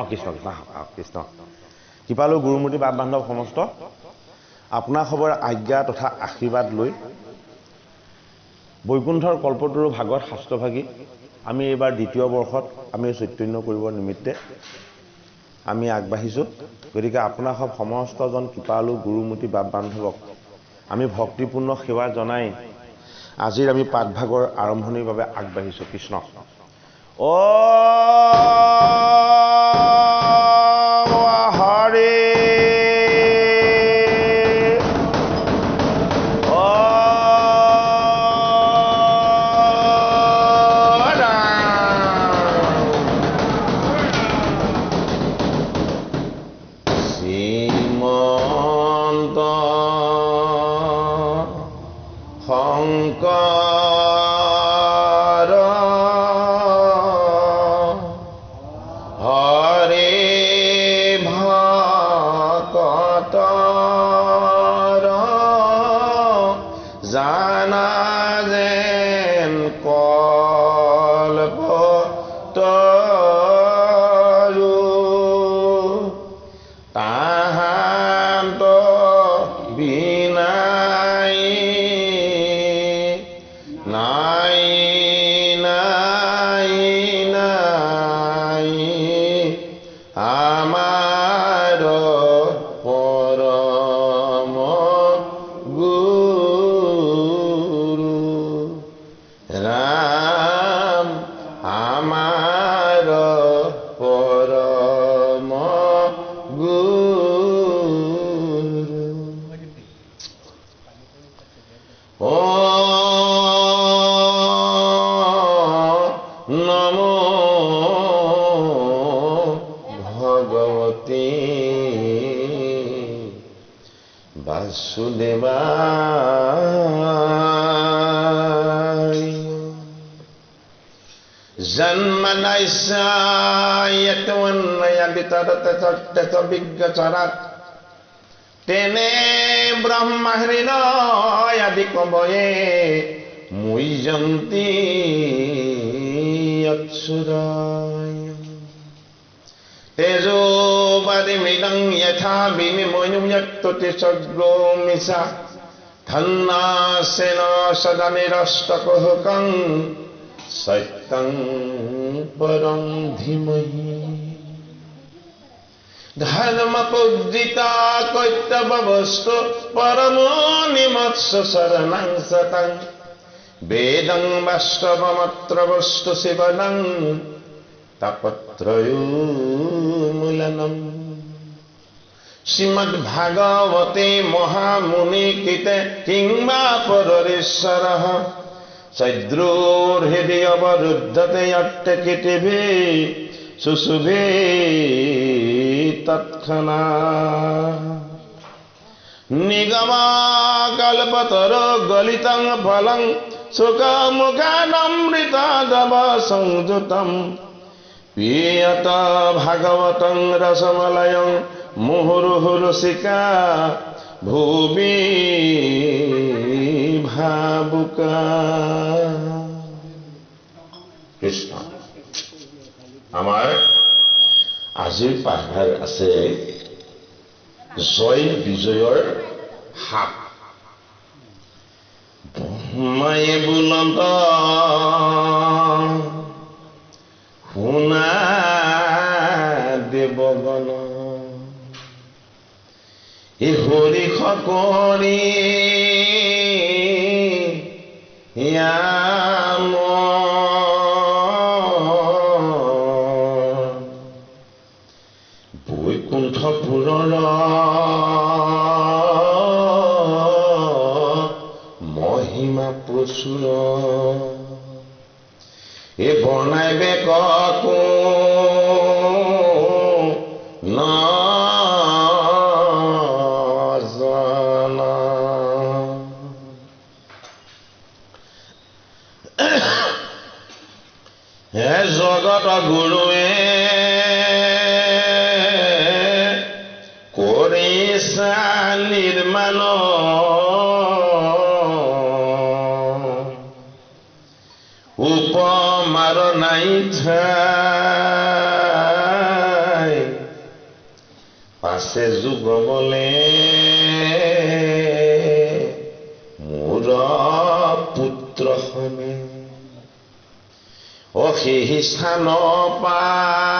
কৃষ্ণ কৃষ্ণ কৃষ্ণ কৃপালু গুৰুমূৰ্তি বাপ বান্ধৱ সমস্ত আপোনাৰ খবৰ আজ্ঞা তথা আশীৰ্বাদ লৈ বৈকুণ্ঠৰ কল্পতৰু ভাগত শাস্ত্ৰভাগী আমি এইবাৰ দ্বিতীয় বৰ্ষত আমি চৈতন্য কৰিবৰ নিমিত্তে আমি আগবাঢ়িছোঁ। গতিকে আপোনাৰ সব সমস্তজন কৃপালু গুৰুমূৰ্তি বাপ বান্ধৱক আমি ভক্তিপূৰ্ণ সেৱা জনাই আজিৰ আমি পাঠভাগৰ আৰম্ভণিৰ বাবে আগবাঢ়িছোঁ। কৃষ্ণ হৰে তেনে ব্ৰহ্মা হৃদয় আদি কবয়ে মুযন্তি অচ্ছুৰায় তেজোবাদি মৃদং যথা বিনিময়ং যত্ততি সগ্ৰো মিছা ধন্নাসেন সদা নিৰস্তকুহকং সত্যং পৰং ধীমহি ধর্ম পূজিতা কর্তব্য বস্তু পরম নিমৎস শরণং সতং বেদং বাস্তবমত্র বস্তু শিবনং তপত্রয়ূমূলনম শ্রীমদ্ভাগবতে মহামুনি কৃতে কিংবা পররেশ্বরঃ সদ্রোর্হৃদয় অবরুদ্ধতে অট্টকিটিভি সুশুভে তৎক্ষণা নিগমাকল্পতরো গলিতং ফলং সুখমুখানমৃতাদব সংযুতম পিয়ত ভাগবতং রসমলয়ং মুহুর্মুহুরসিকা ভুবি ভাবুকা। কৃষ্ণ আমাৰ আজিৰ পাঠভাগ আছে জয় বিজয়ৰ হাত। ব্ৰহ্মায়ে বুলন্ত শুনা দেৱগণ এই হৰি সকৰি বৈকুণ্ঠপুৰৰ মহিমা প্ৰচুৰ এ বনাইবে ককো নাজানা হে জগত গুৰুৱে নিৰ্মাণ উপমাৰ যাৰ নাই ঠাই পাছে যুগমলে মোৰ পুত্ৰ সনে সেই স্থান পাই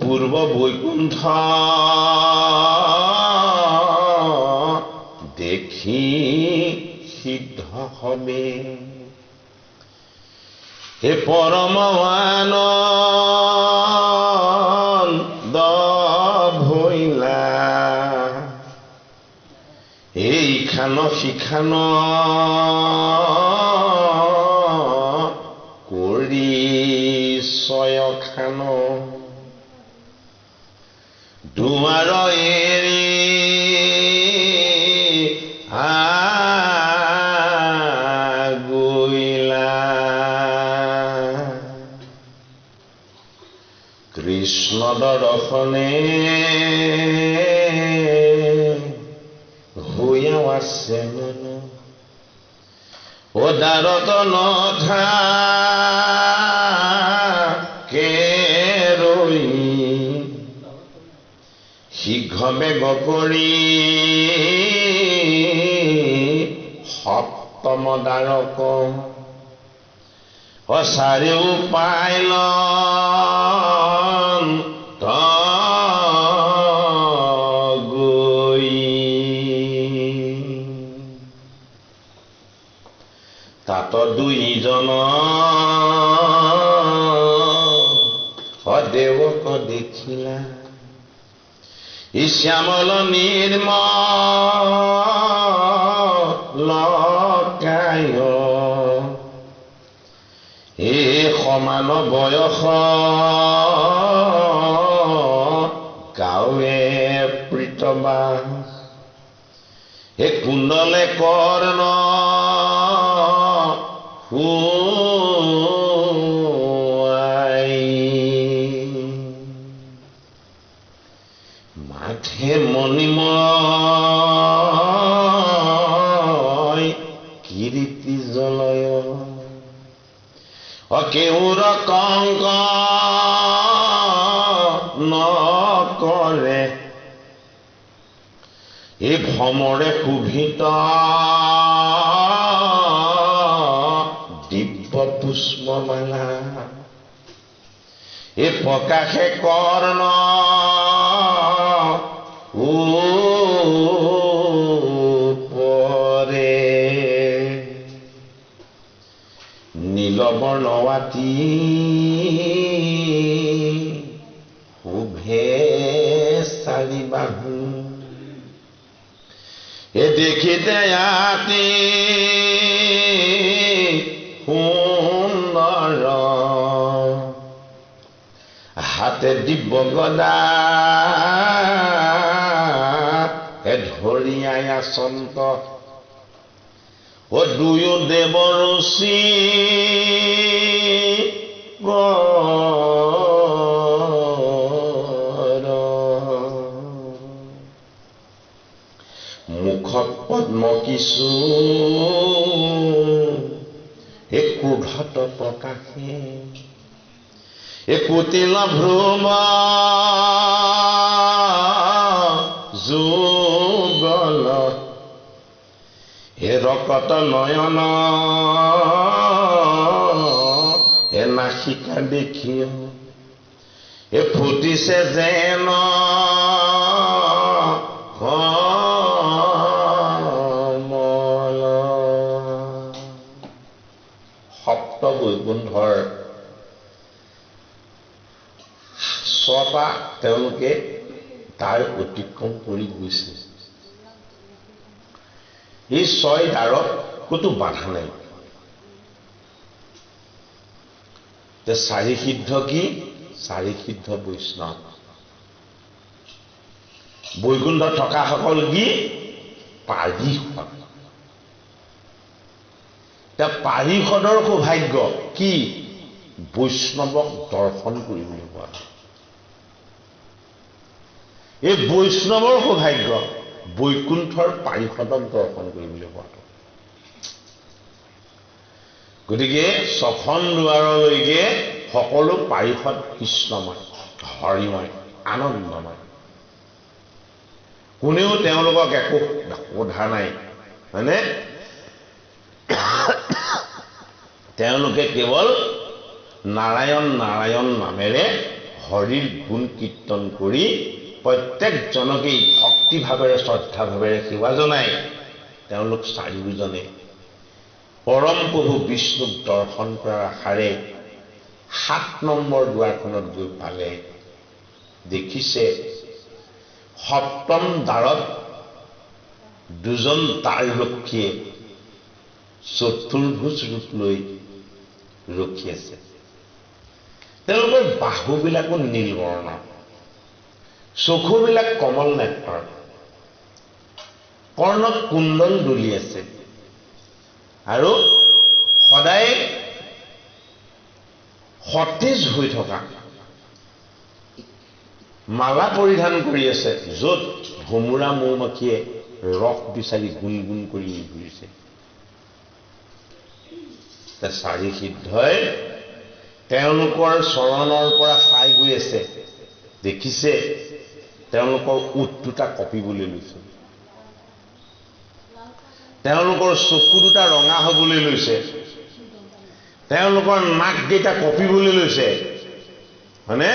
পূৰ্ব বৈকুণ্ঠ দেখি সিদ্ধ হবে হে পৰমানন্দ ভৈলা এইখান সিখান কৰি ছয়খান দুৱাৰ এৰি আগৈলা কৃষ্ণ দৰ্শনে হৈয়াও আছে মন দাৰত নথাকে ৰৈ শীঘ্ৰ বেগ কৰি সপ্তম দ্বাৰক চাৰিও পাইল গৈ তাত দুইজন দেৱক দেখিলা শ্যামল নিৰ্মল কায় সমান বয়স গাঁৱে প্ৰীতবাস কুণ্ডলে কৰ্ণ মাঠে মণিময় কীৰ্তি জলয় কেউৰ কংক নকৰে এই ভ্ৰমৰে শোভিত দিব্য পুষ্পমালা এই প্ৰকাশে কৰ্ণ উপৰে নীলবৰ্ণৱাতী শোভে চাৰি বাহু দেখিতে আতি সুন্দৰ হাতে দিব্য গদা ধৰিয়াই আচন্ত দুয়ো দেৱ ৰুচি মুখ পদ্ম কিছু ক্ৰোধত প্ৰকাশে কুটিল ভ্ৰম যুগল ৰকত নয়ন নাসিকা দেখি ফুটিছে যেন কমল সপ্ত বৈকুণ্ঠৰ ছটা তেওঁলোকে তাৰ অতিক্ৰম কৰি গৈছে এই ছয় দ্বাৰত কতো বাধা নাই চাৰি সিদ্ধ কি চাৰি সিদ্ধ বৈষ্ণৱ বৈকুণ্ঠ থকা সকল কি পাৰিষদ পাৰিষদৰ সৌভাগ্য কি বৈষ্ণৱক দৰ্শন কৰিবলৈ পোৱা এই বৈষ্ণৱৰ সৌভাগ্য বৈকুণ্ঠৰ পাৰিষদক দৰ্শন কৰিবলৈ পোৱাটো। গতিকে ছখন দুৱাৰলৈকে সকলো পাৰিষদ কৃষ্ণময়, হৰিময়, আনন্দময়। কোনেও তেওঁলোকক একো সোধা নাই, হয়নে? তেওঁলোকে কেৱল নাৰায়ণ নাৰায়ণ নামেৰে হৰিৰ গুণ কীৰ্তন কৰি প্ৰত্যেকজনকেই ভক্তিভাৱেৰে শ্ৰদ্ধাভাৱেৰে সেৱা জনাই তেওঁলোক চাৰিওজনে পৰম প্ৰভু বিষ্ণুক দৰ্শন কৰাৰ আশাৰে ৭ নম্বৰ দুৱাৰখনত গৈ পালে। দেখিছে সপ্তম দ্বাৰত দুজন দ্বাৰৰক্ষীয়ে চতুৰ্ভুজ ৰূপ লৈ ৰখি আছে। তেওঁলোকৰ বাহুবিলাকো নীলবৰ্ণ, চকুবিলাক কমল নেত্ৰৰ, কৰ্ণত কুণ্ডল দুলি আছে আৰু সদায় সতেজ হৈ থকা মালা পৰিধান কৰি আছে, য'ত ভোমোৰা মৌমাখিয়ে ৰস বিচাৰি গুণগুণ কৰি ঘূৰিছে। চাৰি সিদ্ধই তেওঁলোকৰ চৰণৰ পৰা খাই গৈ আছে। দেখিছে তেওঁলোকৰ ওঠ দুটা কঁপিবলৈ লৈছে, তেওঁলোকৰ চকু দুটা ৰঙা হবলৈ লৈছে, তেওঁলোকৰ নাককেইটা কঁপিবলৈ লৈছে, হয়নে?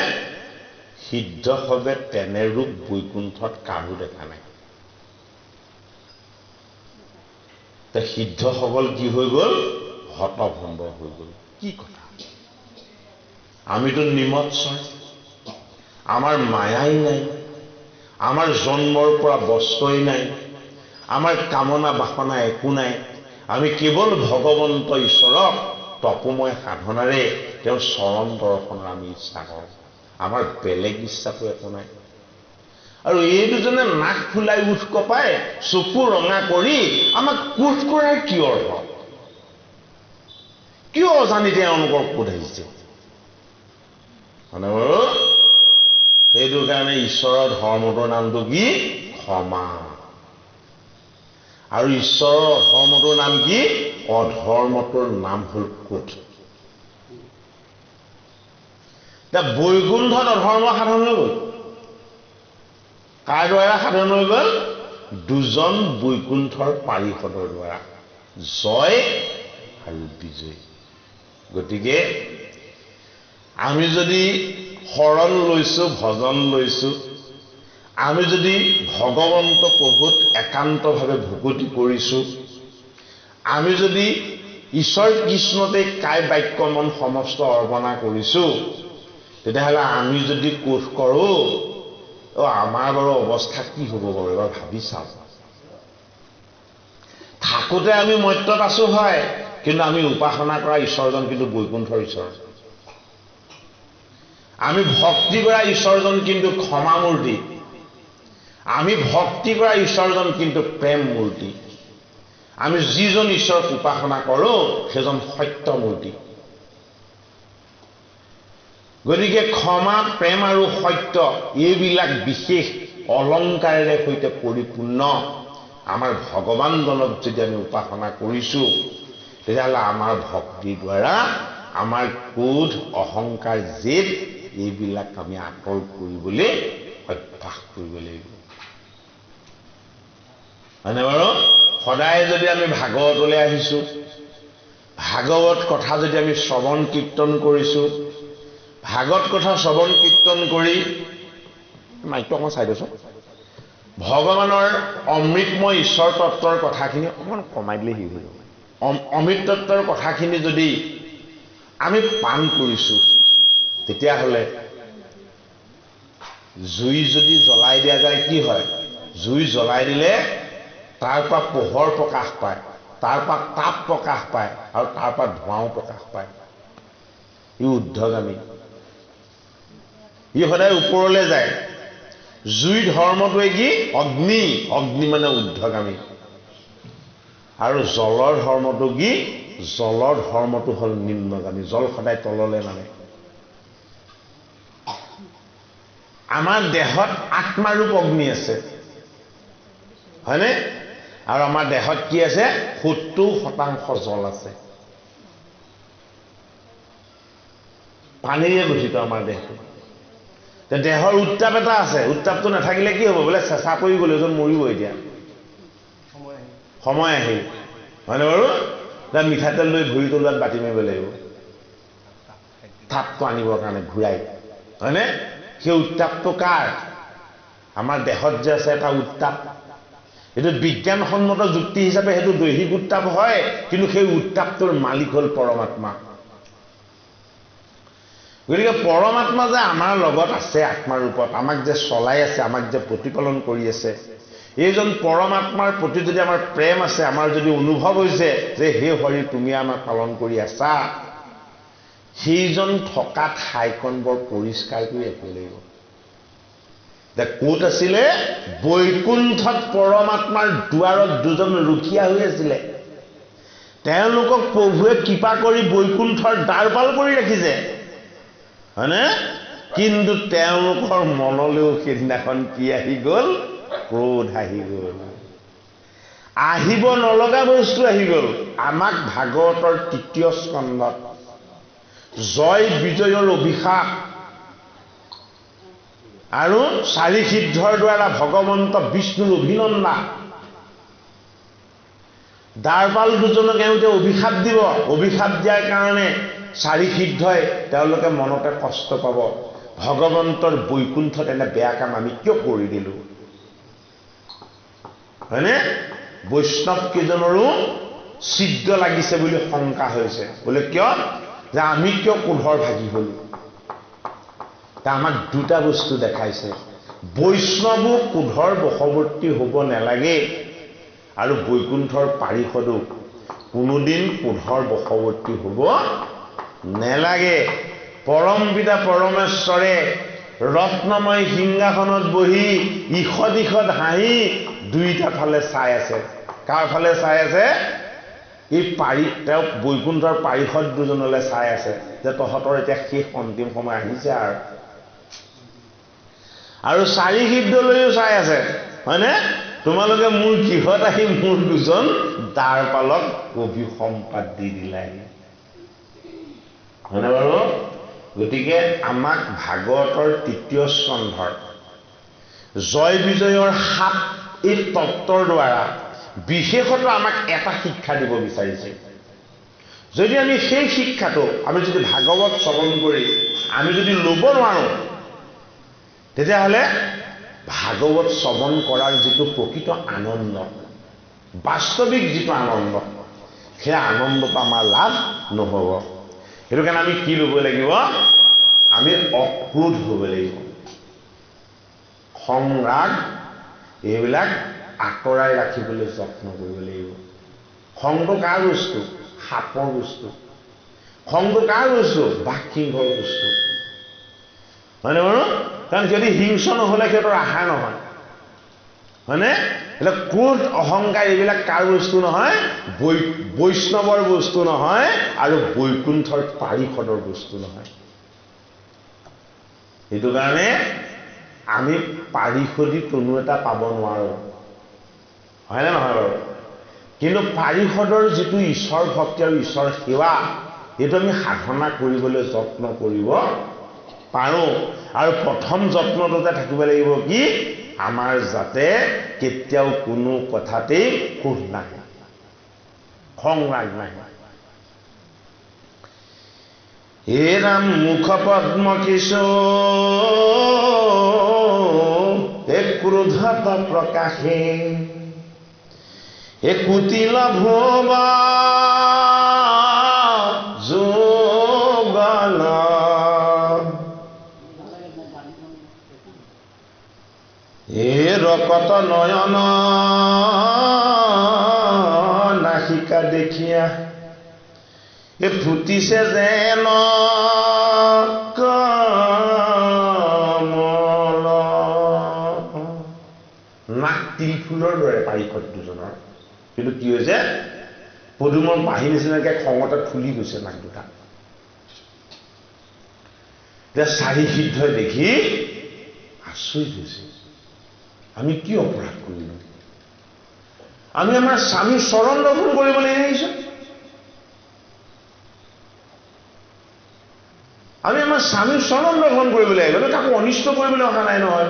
সিদ্ধ হবে তেনে ৰূপ বৈকুণ্ঠত কাৰো দেখা নাই। সিদ্ধসকল কি হৈ গ'ল? হতভম্ব হৈ গ'ল। কি কথা? আমিতো নিমৎসৰ, আমাৰ মায়াই নাই, আমাৰ জন্মৰ পৰা বস্ত্ৰই নাই, আমাৰ কামনা বাসনা একো নাই, আমি কেৱল ভগৱন্ত ঈশ্বৰক তপময় সাধনাৰে তেওঁৰ চৰণ দৰ্শনৰ আমি ইচ্ছা কৰোঁ, আমাৰ বেলেগ ইচ্ছাটো একো নাই। আৰু এই দুজনে নাক ফুলাই উঠ কপাই চকু ৰঙা কৰি আমাক কোধ কৰাৰ কি অৰ্থ? কিয় অজানি তেওঁলোকক সোধাইছে? মানে বাৰু সেইটো কাৰণে ঈশ্বৰৰ ধৰ্মটোৰ নামটো কি? ক্ষমা। আৰু ঈশ্বৰৰ অধৰ্মটোৰ নাম কি? অধৰ্মটোৰ নাম হ'ল ক্ৰোধ। বৈকুণ্ঠত অধৰ্ম সাধন হৈ গ'ল। কাৰ দ্বাৰা সাধন হৈ গ'ল? দুজন বৈকুণ্ঠৰ পাৰিষদৰ দ্বাৰা, জয় আৰু বিজয়। গতিকে আমি যদি শৰণ লৈছো, ভজন লৈছো, আমি যদি ভগৱন্ত প্ৰভুত একান্তভাৱে ভকতি কৰিছো, আমি যদি ঈশ্বৰ কৃষ্ণতে কায় বাক্য মন সমস্ত অৰ্পণা কৰিছো, তেতিয়াহ'লে আমি যদি কোধ কৰো, আমাৰ বাৰু অৱস্থা কি হ'ব বাৰু? এবাৰ ভাবি চাওঁ। থাকোঁতে আমি মৰ্ত্যত আছো হয়, কিন্তু আমি উপাসনা কৰা ঈশ্বৰজন কিন্তু বৈকুণ্ঠৰ ঈশ্বৰ। আমি ভক্তি কৰা ঈশ্বৰজন কিন্তু ক্ষমা মূৰ্তি, আমি ভক্তি কৰা ঈশ্বৰজন কিন্তু প্ৰেম মূৰ্তি, আমি যিজন ঈশ্বৰক উপাসনা কৰো সেইজন সত্য মূৰ্তি। গতিকে ক্ষমা, প্ৰেম আৰু সত্য এইবিলাক বিশেষ অলংকাৰেৰে সৈতে পৰিপূৰ্ণ আমাৰ ভগৱানজনক যদি আমি উপাসনা কৰিছো, তেতিয়াহ'লে আমাৰ ভক্তিৰ দ্বাৰা আমাৰ ক্ৰোধ, অহংকাৰ, জেদ এইবিলাক আমি আঁতৰ কৰিবলৈ অভ্যাস কৰিব লাগিব। হয়নে বাৰু? সদায় যদি আমি ভাগৱতলৈ আহিছো, ভাগৱত কথা যদি আমি শ্ৰৱণ কীৰ্তন কৰিছো, ভাগৱত কথা শ্ৰৱণ কীৰ্তন কৰি মাইকটো অকণমান চাই দিছো, ভগৱানৰ অমৃতময় ঈশ্বৰ তত্বৰ কথাখিনি অকণমান কমাই দিলে হি হৈ যাব। অমৃত তত্বৰ কথাখিনি যদি আমি পান কৰিছো, তেতিয়াহ'লে জুই যদি জ্বলাই দিয়া যায় কি হয়? জুই জ্বলাই দিলে তাৰ পৰা পোহৰ প্ৰকাশ পায়, তাৰ পৰা তাপ প্ৰকাশ পায়, আৰু তাৰ পৰা ধোঁৱাও প্ৰকাশ পায়। ই ঊৰ্ধ্বগামী, ই সদায় ওপৰলৈ যায়। জুই ধৰ্মটোৱে কি? অগ্নি, অগ্নি মানে ঊৰ্ধ্বগামী। আৰু জলৰ ধৰ্মটো কি? জলৰ ধৰ্মটো হ'ল নিম্নগামী, জল সদায় তললৈ নামে। আমাৰ দেহত আত্মাৰূপ অগ্নি আছে হয়নে আৰু আমাৰ দেহত কি আছে 70% জল আছে পানীৰে গঠিত আমাৰ দেহটো তে দেহৰ উত্তাপ এটা আছে উত্তাপটো নাথাকিলে কি হ'ব বোলে চেঁচা পৰি গ'লে এজন মৰিব এতিয়া সময় আহিল হয়নে বাৰু মিঠাতেল লৈ ভৰি তলুৱাত বাটি মাৰিব লাগিব তাপটো আনিবৰ কাৰণে ঘূৰাই হয়নে সেই উত্তাপটো কাৰ আমাৰ দেহত যে আছে এটা উত্তাপ এইটো বিজ্ঞানসন্মত যুক্তি হিচাপে সেইটো দৈহিক উত্তাপ হয় কিন্তু সেই উত্তাপটোৰ মালিক হ'ল পৰমাত্মা গতিকে পৰমাত্মা যে আমাৰ লগত আছে আত্মাৰ ৰূপত আমাক যে চলাই আছে আমাক যে প্ৰতিপালন কৰি আছে এইজন পৰমাত্মাৰ প্ৰতি যদি আমাৰ প্ৰেম আছে আমাৰ যদি অনুভৱ হৈছে যে হে হৰি তুমি আমাক পালন কৰি আছা সেইজন থকা ঠাইখন বৰ পৰিষ্কাৰ কৰি ৰাখিব লাগিব ক'ত আছিলে বৈকুণ্ঠত পৰমাত্মাৰ দুৱাৰত দুজন ৰখীয়া হৈ আছিলে তেওঁলোকক প্ৰভুৱে কৃপা কৰি বৈকুণ্ঠৰ দ্বাৰপাল কৰি ৰাখিছে হয়নে কিন্তু তেওঁলোকৰ মনলৈও সেইদিনাখন কি আহি গ'ল ক্ৰোধ আহি গ'ল আহিব নলগা বস্তু আহি গ'ল আমাক ভাগৱতৰ ৩য় স্কন্ধত জয় বিজয়ৰ অভিশাপ আৰু ৪ সিদ্ধৰ দ্বাৰা ভগৱন্ত বিষ্ণুৰ অভিনন্দা দ্বাৰপাল দুজনক এওঁতে অভিশাপ দিব অভিশাপ দিয়াৰ কাৰণে ৪ সিদ্ধই তেওঁলোকে মনতে কষ্ট পাব ভগৱন্তৰ বৈকুণ্ঠত এনে বেয়া কাম আমি কিয় কৰি দিলো হয়নে বৈষ্ণৱ কেইজনৰো ছিদ্ৰ লাগিছে বুলি শংকা হৈছে বোলে কিয় যে আমি কিয় কোধৰ ভাগি হলো তা আমাক দুটা বস্তু দেখাইছে বৈষ্ণৱো কোধৰ বশৱৰ্তী হ'ব নালাগে আৰু বৈকুণ্ঠৰ পাৰিষদো কোনোদিন কোধৰ বশৱৰ্তী হ'ব নেলাগে পৰম পিতা পৰমেশ্বৰে ৰত্নময় সিংহাসনত বহি ইষদ ইষদ হাঁহি দুইটা ফালে চাই আছে কাৰ ফালে চাই আছে এই তেওঁ বৈকুণ্ঠৰ পাৰিষদ দুজনলৈ চাই আছে যে তহঁতৰ এতিয়া শেষ অন্তিম সময় আহিছে আৰু ৪ সিদ্ধলৈও চাই আছে হয়নে তোমালোকে মোৰ কিহত আহি মোৰ দুজন দ্বাৰপালক অভিসম্পাদ দি দিলাহি হয়নে বাৰু গতিকে আমাক ভাগৱতৰ ৩য় স্কন্ধৰ জয় বিজয়ৰ ৭ এই তত্ত্বৰ দ্বাৰা বিশেষত আমাক এটা শিক্ষা দিব বিচাৰিছে যদি আমি সেই শিক্ষাটো আমি যদি ভাগৱত শ্ৰৱণ কৰি আমি যদি ল'ব নোৱাৰো তেতিয়াহ'লে ভাগৱত শ্ৰৱণ কৰাৰ যিটো প্ৰকৃত আনন্দ বাস্তৱিক যিটো আনন্দ সেই আনন্দটো আমাৰ লাভ নহ'ব সেইটো কাৰণে আমি কি ল'ব লাগিব আমি অক্ৰোধ হ'ব লাগিব খং ৰাগ এইবিলাক আঁতৰাই ৰাখিবলৈ যত্ন কৰিব লাগিব খংটো কাৰ বস্তু সাপৰ বস্তু খংটো কাৰ বস্তু বাঘ সিংহৰ বস্তু হয়নে বাৰু কাৰণ যদি হিংস নহ'লে সিহঁতৰ আহাৰ নহয় হয়নে એટલે ক্ৰোধ অহংকাৰ এইবিলাক কাৰ বস্তু নহয় বৈষ্ণৱৰ বস্তু নহয় আৰু বৈকুণ্ঠৰ পাৰিষদৰ বস্তু নহয় এইটো কাৰণে আমি পাৰিষদী তনু এটা পাব নোৱাৰো হয়নে নহয় বাৰু কিন্তু পাৰিষদৰ যিটো ঈশ্বৰ ভক্তি আৰু ঈশ্বৰ সেৱা এইটো আমি সাধনা কৰিবলৈ যত্ন কৰিব পাৰো আৰু প্ৰথম যত্নটোতে থাকিব লাগিব কি আমাৰ যাতে কেতিয়াও কোনো কথাতে ক্ৰোধ নাহে খং ৰাগ নাহে হে ৰাম মুখ পদ্ম কিশোৰ হে ক্ৰোধত প্ৰকাশে হে কুটিল ভুৱ যোগল হে ৰকত নয়ন নাসিকা দেখিয়া হে ফুটিছে যেন কমল নাক তিল ফুলৰ দৰে পাৰিষদ দুজনৰ কিন্তু কি হৈছে পদুমৰ পাহি নিচিনাকে খঙতে ফুলি গৈছে নাক দুটা এতিয়া ৪ সিদ্ধই দেখি আচৰিত হৈছে আমি কি অপৰাধ কৰিলো আমি আমাৰ স্বামীৰ চৰণ দৰ্শন কৰিবলৈ আহিছো আমি আমাৰ স্বামীৰ চৰণ দৰ্শন কৰিবলৈ আহিলো কাকো অনিষ্ট কৰিবলৈ অহা নাই নহয়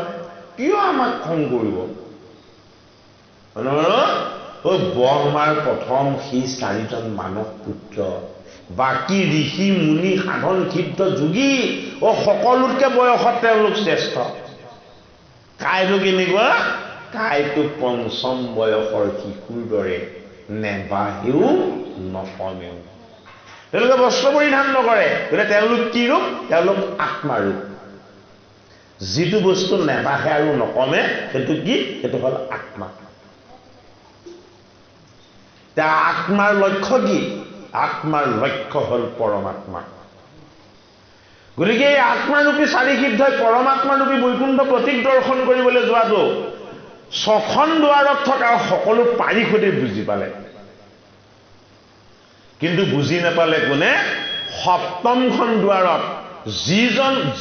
কিয় আমাক খং কৰিব ব্ৰহ্মাৰ প্ৰথম সেই 4জন মানৱ পুত্ৰ বাকী ঋষি মুনি সাধন সিদ্ধ যোগী সকলোতকৈ বয়সত তেওঁলোক শ্ৰেষ্ঠ কাইটো কেনেকুৱা কাইটো পঞ্চম বয়সৰ শিশুৰ দৰে নেবাহেও নকমেও তেওঁলোকে বস্ত্ৰ পৰিধান নকৰে গতিকে তেওঁলোক কি ৰূপ তেওঁলোক আত্মা ৰূপ যিটো বস্তু নেবাহে আৰু নকমে সেইটো কি সেইটো হ'ল আত্মা তা আত্মাৰ লক্ষ্য কি আত্মাৰ লক্ষ্য হ'ল পৰমাত্মা গতিকে এই আত্মাৰূপী 4 সিদ্ধই পৰমাত্মাৰূপী বৈকুণ্ঠ প্ৰতীক দৰ্শন কৰিবলৈ যোৱাটো 6খন দুৱাৰত থকা সকলো পাৰিষদে বুজি পালে কিন্তু বুজি নাপালে কোনে 7খন দুৱাৰত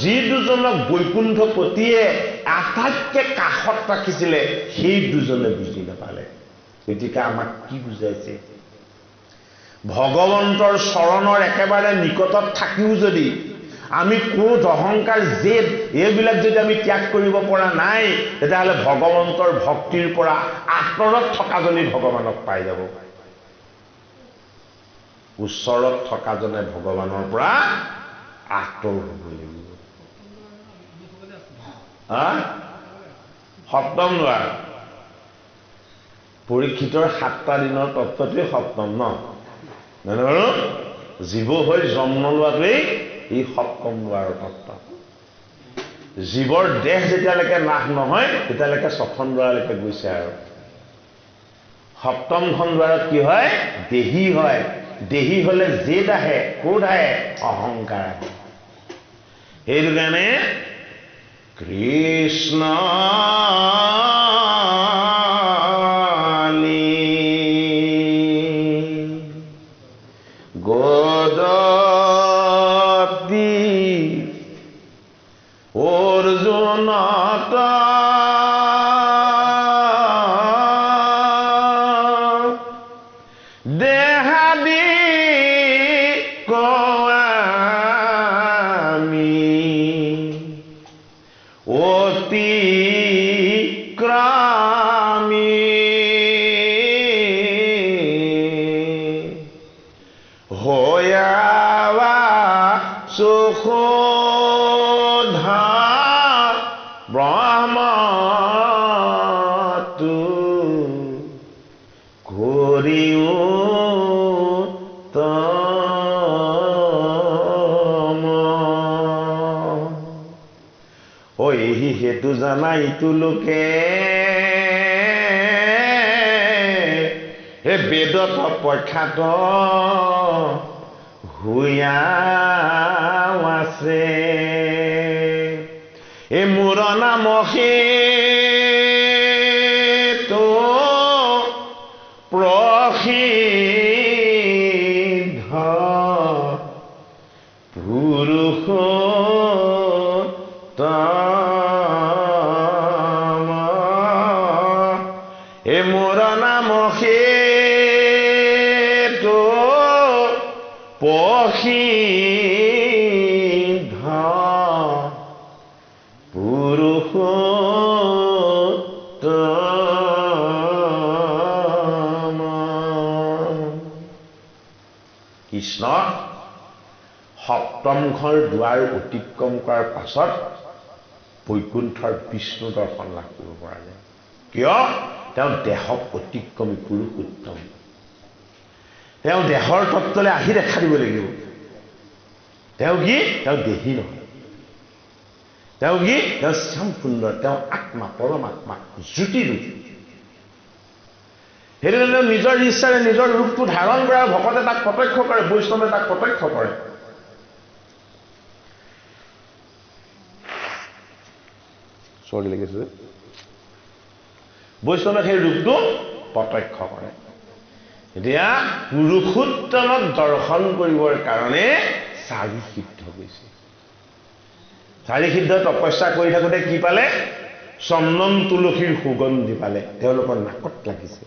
যি দুজনক বৈকুণ্ঠ পতিয়ে আটাইতকৈ কাষত ৰাখিছিলে সেই দুজনে বুজি নাপালে গতিকে আমাক কি বুজাইছে ভগৱন্তৰ চৰণৰ একেবাৰে নিকটত থাকিও যদি আমি ক্ৰোধ অহংকাৰ জেদ এইবিলাক যদি আমি ত্যাগ কৰিব পৰা নাই তেতিয়াহ'লে ভগৱন্তৰ ভক্তিৰ পৰা আঁতৰত থকাজনী ভগৱানক পাই যাব ওচৰত থকাজনে ভগৱানৰ পৰা আঁতৰ হ'ব লাগিব সপ্তম দুৱাৰ পৰীক্ষিতৰ 7টা দিনৰ তত্ত্বটোৱে সপ্তম ন বাৰু জীৱ হৈ জন্ম লোৱাটোৱেই এই সপ্তম দুৱাৰৰ তত্ত্ব জীৱৰ দেহ যেতিয়ালৈকে নাশ নহয় তেতিয়ালৈকে 6খন দুৱাৰলৈকে গৈছে আৰু 7মখন দুৱাৰত কি হয় দেহী হলে জেদ আহে ক্ৰোধ আহে অহংকাৰ আহে সেইটো কাৰণে কৃষ্ণ হেতু জানা ইটো লোকে হে বেদত প্ৰখ্যাত হুয়াও আছে এ মোৰ নাম তো প্ৰসিদ্ধ পুৰুষ কৃষ্ণ 7মখন দুৱাৰ অতিক্ৰম কৰাৰ পাছত বৈকুণ্ঠৰ বিষ্ণু দৰ্শন লাভ কৰিব পৰা যায় কিয় তেওঁ দেহক অতিক্ৰমী পুৰুষোত্তম তেওঁ দেহৰ তত্ত্বলৈ আহি দেখা দিব লাগিব তেওঁ কি তেওঁ দেহী নহয় তেওঁ কি তেওঁ শ্যাম সুন্দৰ তেওঁ আত্মা পৰমাত্মা জ্যোতিৰূপ সেইকাৰণে নিজৰ ইচ্ছাৰে নিজৰ ৰূপটো ধাৰণ কৰা ভকতে তাক প্ৰত্যক্ষ কৰে বৈষ্ণৱে তাক প্ৰত্যক্ষ কৰে চৰ্দি লাগিছে বৈষ্ণৱে সেই ৰূপটো প্ৰত্যক্ষ কৰে এতিয়া পুৰুষোত্তমক দৰ্শন কৰিবৰ কাৰণে 4 সিদ্ধ গৈছে চাৰিসিদ্ধ তপস্যা কৰি থাকোঁতে কি পালে চন্দন তুলসীৰ সুগন্ধি পালে তেওঁলোকৰ নাকত লাগিছে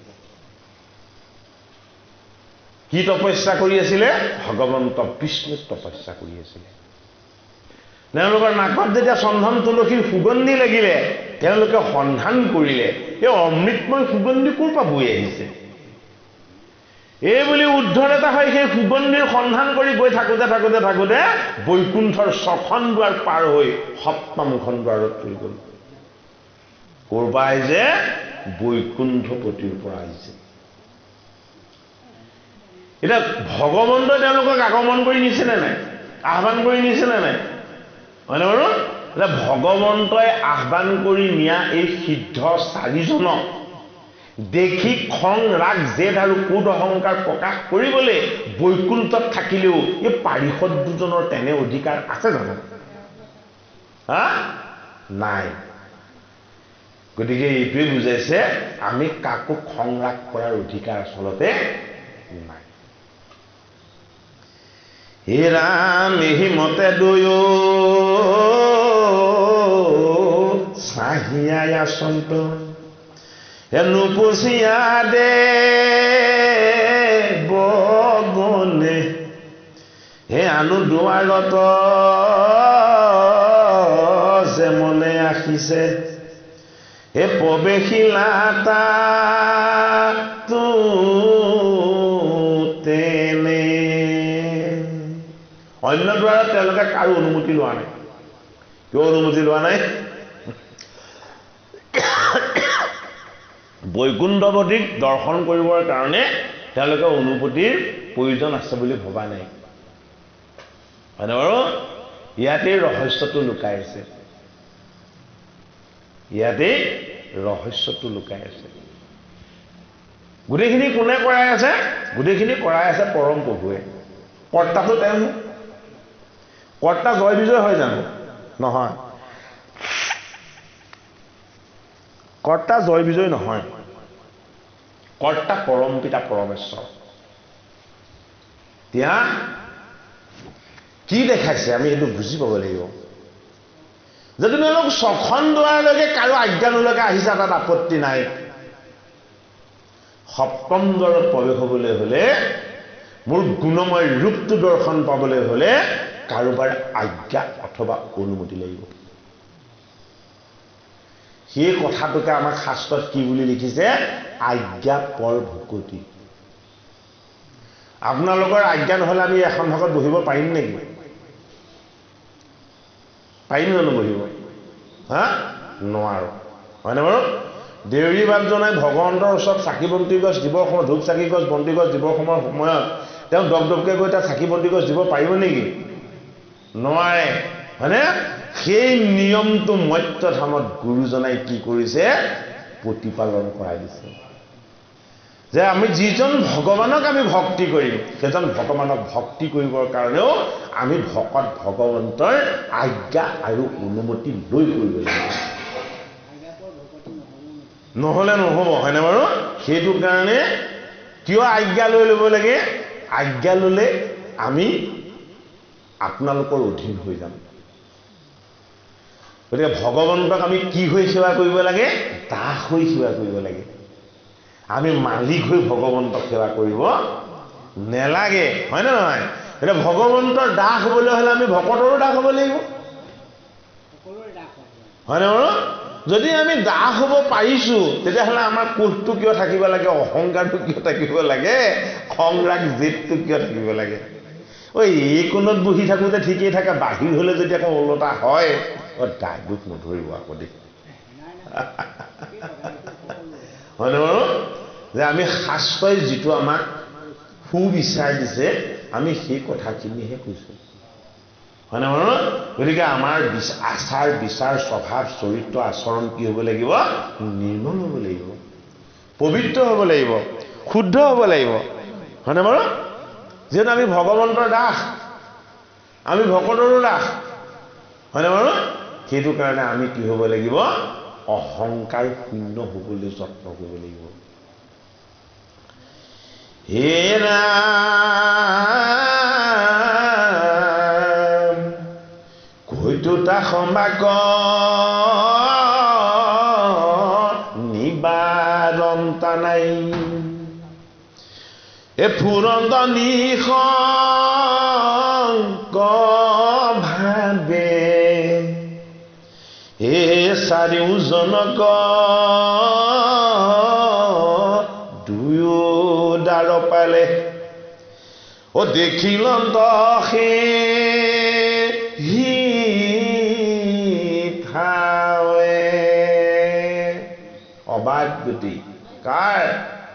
কি তপস্যা কৰি আছিলে ভগৱন্ত বিষ্ণুক তপস্যা কৰি আছিলে তেওঁলোকৰ নাকত যেতিয়া চন্দন তুলসীৰ সুগন্ধি লাগিলে তেওঁলোকে সন্ধান কৰিলে এই অমৃতময় সুগন্ধি ক'ৰ পৰা বৈ আহিছে এই বুলি উদ্ধৰ এটা হয় সেই সুগন্ধিৰ সন্ধান কৰি গৈ থাকোঁতে বৈকুণ্ঠৰ ৬খন দুৱাৰ পাৰ হৈ ৭মখন দুৱাৰত ৰৈ গ'ল ক'ৰ পৰা আহিছে বৈকুণ্ঠপতিৰ পৰা আহিছে এতিয়া ভগৱন্তই তেওঁলোকক আগমন কৰি নিছেনে নাই আহ্বান কৰি নিছেনে নাই হয়নে বাৰু এতিয়া ভগৱন্তই আহ্বান কৰি নিয়া এই সিদ্ধ ৪জনক দেখি খং ৰাগ জেদ আৰু ক্ৰোধ অহংকাৰ প্ৰকাশ কৰিবলৈ বৈকুণ্ঠত থাকিলেও এই পাৰিষদ দুজনৰ তেনে অধিকাৰ আছে জানো নাই গতিকে এইটোৱে বুজাইছে আমি কাকো খং ৰাগ কৰাৰ অধিকাৰ আচলতে নাই হে ৰাম এহিমতে দুয়ো চাহিয়াই আচন্ত নুপুচিয়া দে বগনে হে আনু দুৱাৰত যে মনে আহিছে হে প্ৰৱেশিলা তো তেনে অন্য দ্বাৰত তেওঁলোকে কাৰো অনুমতি লোৱা নাই কিয় অনুমতি লোৱা নাই বৈকুণ্ঠপতিক দৰ্শন কৰিবৰ কাৰণে তেওঁলোকে অনুমতিৰ প্ৰয়োজন আছে বুলি ভবা নাই হয়নে বাৰু ইয়াতে ৰহস্যটো লুকাই আছে গোটেইখিনি কোনে কৰাই আছে গোটেইখিনি কৰাই আছে পৰম প্ৰভুৱে কৰ্তাটো তেওঁ কৰ্তা জয় বিজয় হয় জানো নহয় কৰ্তা জয় বিজয় নহয় কৰ্তা পৰম পিতা পৰমেশ্বৰ এতিয়া কি দেখাইছে আমি এইটো বুজি পাব লাগিব যে তোমালোক ৬খন দুৱাৰলৈকে কাৰো আজ্ঞা নোলোৱাকৈ আহিছা তাত আপত্তি নাই ৭ম দুৱাৰত প্ৰৱেশ হ'বলৈ হ'লে মোৰ গুণময় ৰূপটো দৰ্শন পাবলৈ হ'লে কাৰোবাৰ আজ্ঞা অথবা অনুমতি লাগিব সেই কথাটোকে আমাক শাস্ত্ৰত কি বুলি লিখিছে আজ্ঞা পৰ ভকতি আপোনালোকৰ আজ্ঞা নহ'লে আমি এখন ভাগত বহিব পাৰিম নেকি পাৰিম জানো বহিব নোৱাৰো হয়নে বাৰু দেউৰী বাপ জনাই ভগৱন্তৰ ওচৰত চাকি বন্তি গছ দিবৰ সময়ত ধূপ চাকি গছ বন্তি গছ দিবৰ সময়ত তেওঁ দপদপকৈ গৈ তাত চাকি বন্তি গছ দিব পাৰিব নেকি নোৱাৰে হয়নে সেই নিয়মটো মত্যধামত গুৰুজনাই কি কৰিছে প্ৰতিপালন কৰাই দিছে যে আমি যিজন ভগৱানক আমি ভক্তি কৰিম সেইজন ভগৱানক ভক্তি কৰিবৰ কাৰণেও আমি ভকত ভগৱন্তৰ আজ্ঞা আৰু অনুমতি লৈ কৰিব লাগিব নহ'লে নহ'ব হয়নে বাৰু সেইটো কাৰণে কিয় আজ্ঞা লৈ ল'ব লাগে আজ্ঞা ল'লে আমি আপোনালোকৰ অধীন হৈ যাম গতিকে ভগৱন্তক আমি কি হৈ সেৱা কৰিব লাগে দাস হৈ সেৱা কৰিব লাগে আমি মালিক হৈ ভগৱন্তক সেৱা কৰিব নেলাগে হয় নে নহয় এতিয়া ভগৱন্তৰ দাস হ'বলৈ হ'লে আমি ভকতৰো দাস হ'ব লাগিব হয়নে বাৰু যদি আমি দাস হ'ব পাৰিছোঁ তেতিয়াহ'লে আমাৰ কোষটো কিয় থাকিব লাগে অহংকাৰটো কিয় থাকিব লাগে খং ৰাগ জেদটো কিয় থাকিব লাগে এই কোণত বহি থাকোঁতে ঠিকেই থাকে বাহিৰ হ'লে যদি আকৌ ওলটা হয় দায় দুখ নধৰিব আকৌ দেই হয়নে বাৰু যে আমি শাস্ত্ৰই যিটো আমাক সুবিচাৰ দিছে আমি সেই কথাখিনিহে কৈছোঁ হয়নে বাৰু গতিকে আমাৰ আচাৰ বিচাৰ স্বভাৱ চৰিত্ৰ আচৰণ কি হ'ব লাগিব নিৰ্মল হ'ব লাগিব পবিত্ৰ হ'ব লাগিব শুদ্ধ হ'ব লাগিব হয়নে বাৰু যিহেতু আমি ভগৱন্তৰ দাস আমি ভকতৰো দাস হয়নে বাৰু সেইটো কাৰণে আমি কি হ'ব লাগিব অহংকাৰ শূন্য হ'বলৈ যত্ন কৰিব লাগিব হে ৰাম কৈতো সম্বাক নিবাৰন্তা নাই ফুৰন্ত নিশংক ভাবে চাৰিওজনক দুয়ো দাৰ পালে দেখিলন্ত অবাক গতি কাৰ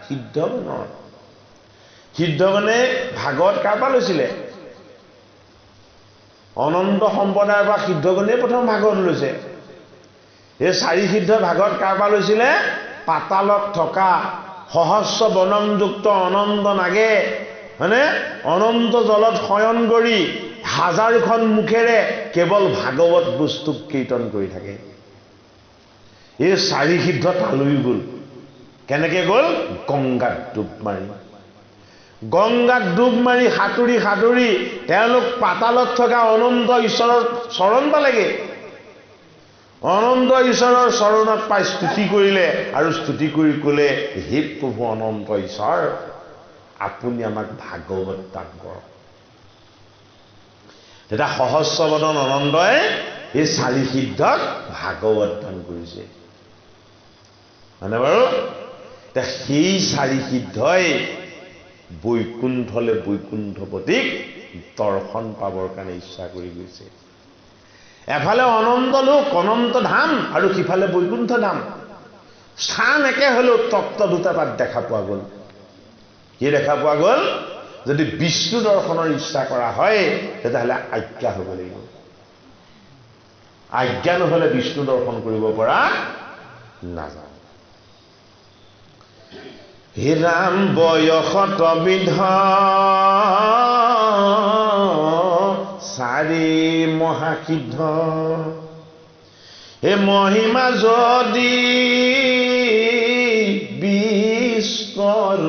সিদ্ধগণৰ সিদ্ধগণে ভাগত কাৰ পৰা লৈছিলে অনন্ত সম্প্ৰদায়ৰ পৰা সিদ্ধগণে প্ৰথম ভাগত লৈছে এই চাৰি সিদ্ধ ভাগত কাৰ পৰা লৈছিলে পাতালত থকা সহস্ৰ বনমযুক্ত অনন্ত নাগে হয়নে অনন্ত জলত শয়ন কৰি হাজাৰখন মুখেৰে কেৱল ভাগৱত বস্তুক কীৰ্তন কৰি থাকে এই চাৰি সিদ্ধ তালৈ গ'ল কেনেকে গ'ল গংগাত ডুব মাৰি সাঁতুৰি সাঁতুৰি তেওঁলোক পাতালত থকা অনন্ত ঈশ্বৰৰ চৰণ পালেগে অনন্ত ঈশ্বৰৰ চৰণত পাই স্তুতি কৰিলে আৰু স্তুতি কৰি ক'লে হে প্ৰভু অনন্ত ঈশ্বৰ আপুনি আমাক ভাগৱত দান কৰক তেতিয়া সহস্ৰ বদন অনন্তই এই চাৰি সিদ্ধক ভাগৱত দান কৰিছে মানে বাৰু সেই চাৰি সিদ্ধই বৈকুণ্ঠলে বৈকুণ্ঠপতিক দৰ্শন পাবৰ কাৰণে ইচ্ছা কৰি গৈছে এফালে অনন্ত লোক অনন্ত ধাম আৰু সিফালে বৈকুণ্ঠ ধাম স্থান একে হলেও তত্ত্ব দুটা তাত দেখা পোৱা গ'ল কি দেখা পোৱা গ'ল যদি বিষ্ণু দৰ্শনৰ ইচ্ছা কৰা হয় তেতিয়াহ'লে আজ্ঞা হ'ব লাগিব আজ্ঞা নহ'লে বিষ্ণু দৰ্শন কৰিব পৰা নাযায় হে ৰাম বয়সত বিধ চাৰি মহাসিদ্ধ হে মহিমা যদি বিস্তৰ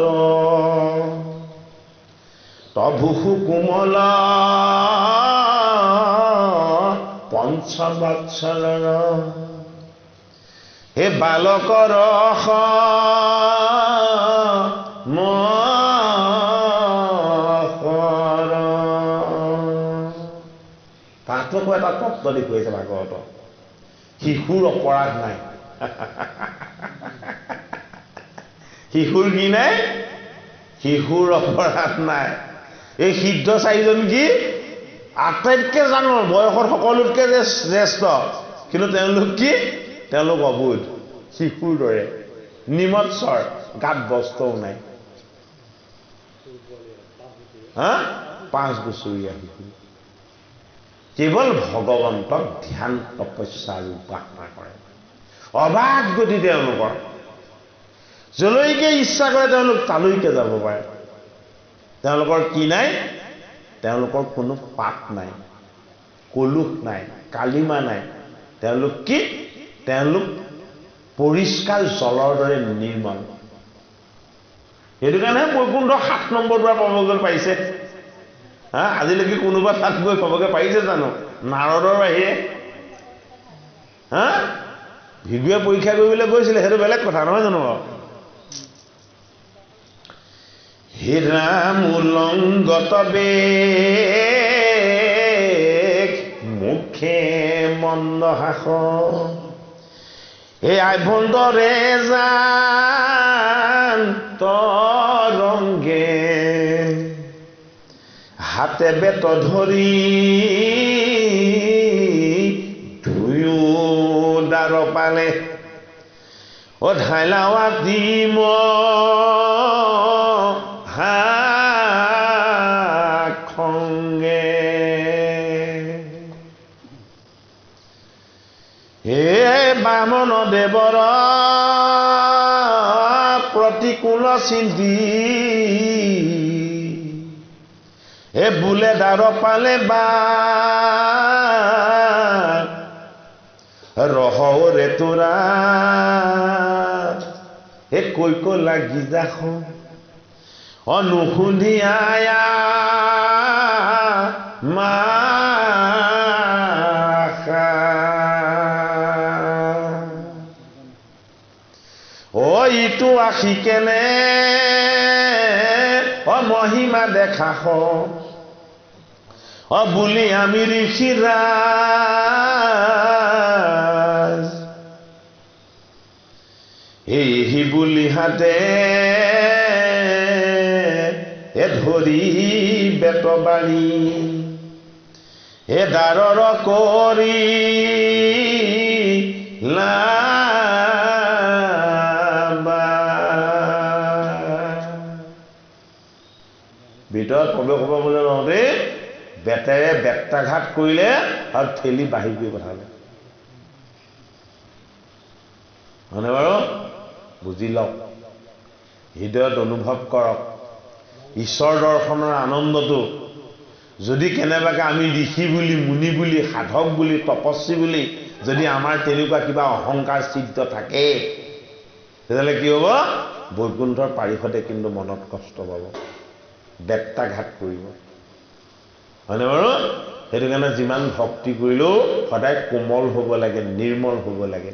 তভু কোমল পঞ্চবৎসৰ হে বালকৰ তাতকো এটা তত্ত্ব দেখুৱাইছে ভাগৱত শিশুৰ অপৰাধ নাই শিশুৰ কি নাই শিশুৰ অপৰাধ নাই এই সিদ্ধ চাৰিজন কি আটাইতকৈ ডাঙৰ বয়সত সকলোতকৈ যে শ্ৰেষ্ঠ কিন্তু তেওঁলোক কি তেওঁলোক অবোধ শিশুৰ দৰে নিমৎসৰ গাত বস্ত্ৰও নাই 5 বছৰীয়া শিশু কেৱল ভগৱন্তক ধ্যান তপস্যা আৰু উপাসনা কৰে অবাধ গতি তেওঁলোকৰ যলৈকে ইচ্ছা কৰে তেওঁলোক তালৈকে যাব পাৰে তেওঁলোকৰ কি নাই তেওঁলোকৰ কোনো পাপ নাই কলুষ নাই কালিমা নাই তেওঁলোক কি তেওঁলোক পৰিষ্কাৰ জলৰ দৰে নিৰ্মল সেইটো কাৰণে বৈকুণ্ঠ 7 নম্বৰ পৰা পাবগৈ পাৰিছে আজিলৈকে কোনোবা তাত গৈ পাবগৈ পাৰিছে জানো নাৰদৰ বাহিৰে ভিগুৱে পৰীক্ষা কৰিবলৈ গৈছিলে সেইটো বেলেগ কথা নহয় জানো হে ৰাম উলংগত বেগ মুখে মন্দহাস হে আভ্যন্তৰে জান তৰংগে হাতে বেত ধৰি দুয়ো দাৰ পালে ধাইলাৱা দিম খংগে হে বামন দেৱৰ প্ৰতিকূল চিন্তি হে বোলে দাৰ পালে বা ৰহৰে তোৰা হে কৈ লাগি যাখ অনুশুনি আয়া মা ও ইটো আশিকেনে ও মহিমা দেখা ও বুলি আমি ঋষিৰাজ এই বুলি হাতে এ ধৰি বেতবাৰী এ দাৰৰ কৰি ভিতৰত প্ৰৱেশ হ'ব বুলি নহওঁতে বেতেৰে বেত্ৰাঘাত কৰিলে আৰু ঠেলি বাহিৰ কৰি পঠালে হয়নে বাৰু বুজি লওক হৃদয়ত অনুভৱ কৰক ঈশ্বৰ দৰ্শনৰ আনন্দটো যদি কেনেবাকে আমি ঋষি বুলি মুনি বুলি সাধক বুলি তপস্বী বুলি যদি আমাৰ তেনেকুৱা কিবা অহংকাৰ চিদ্ধ থাকে তেতিয়াহ'লে কি হ'ব বৈকুণ্ঠৰ পাৰিষদে কিন্তু মনত কষ্ট পাব বেত্ৰাঘাত কৰিব হয়নে বাৰু সেইটো কাৰণে যিমান ভক্তি কৰিলেও সদায় কোমল হ'ব লাগে নিৰ্মল হ'ব লাগে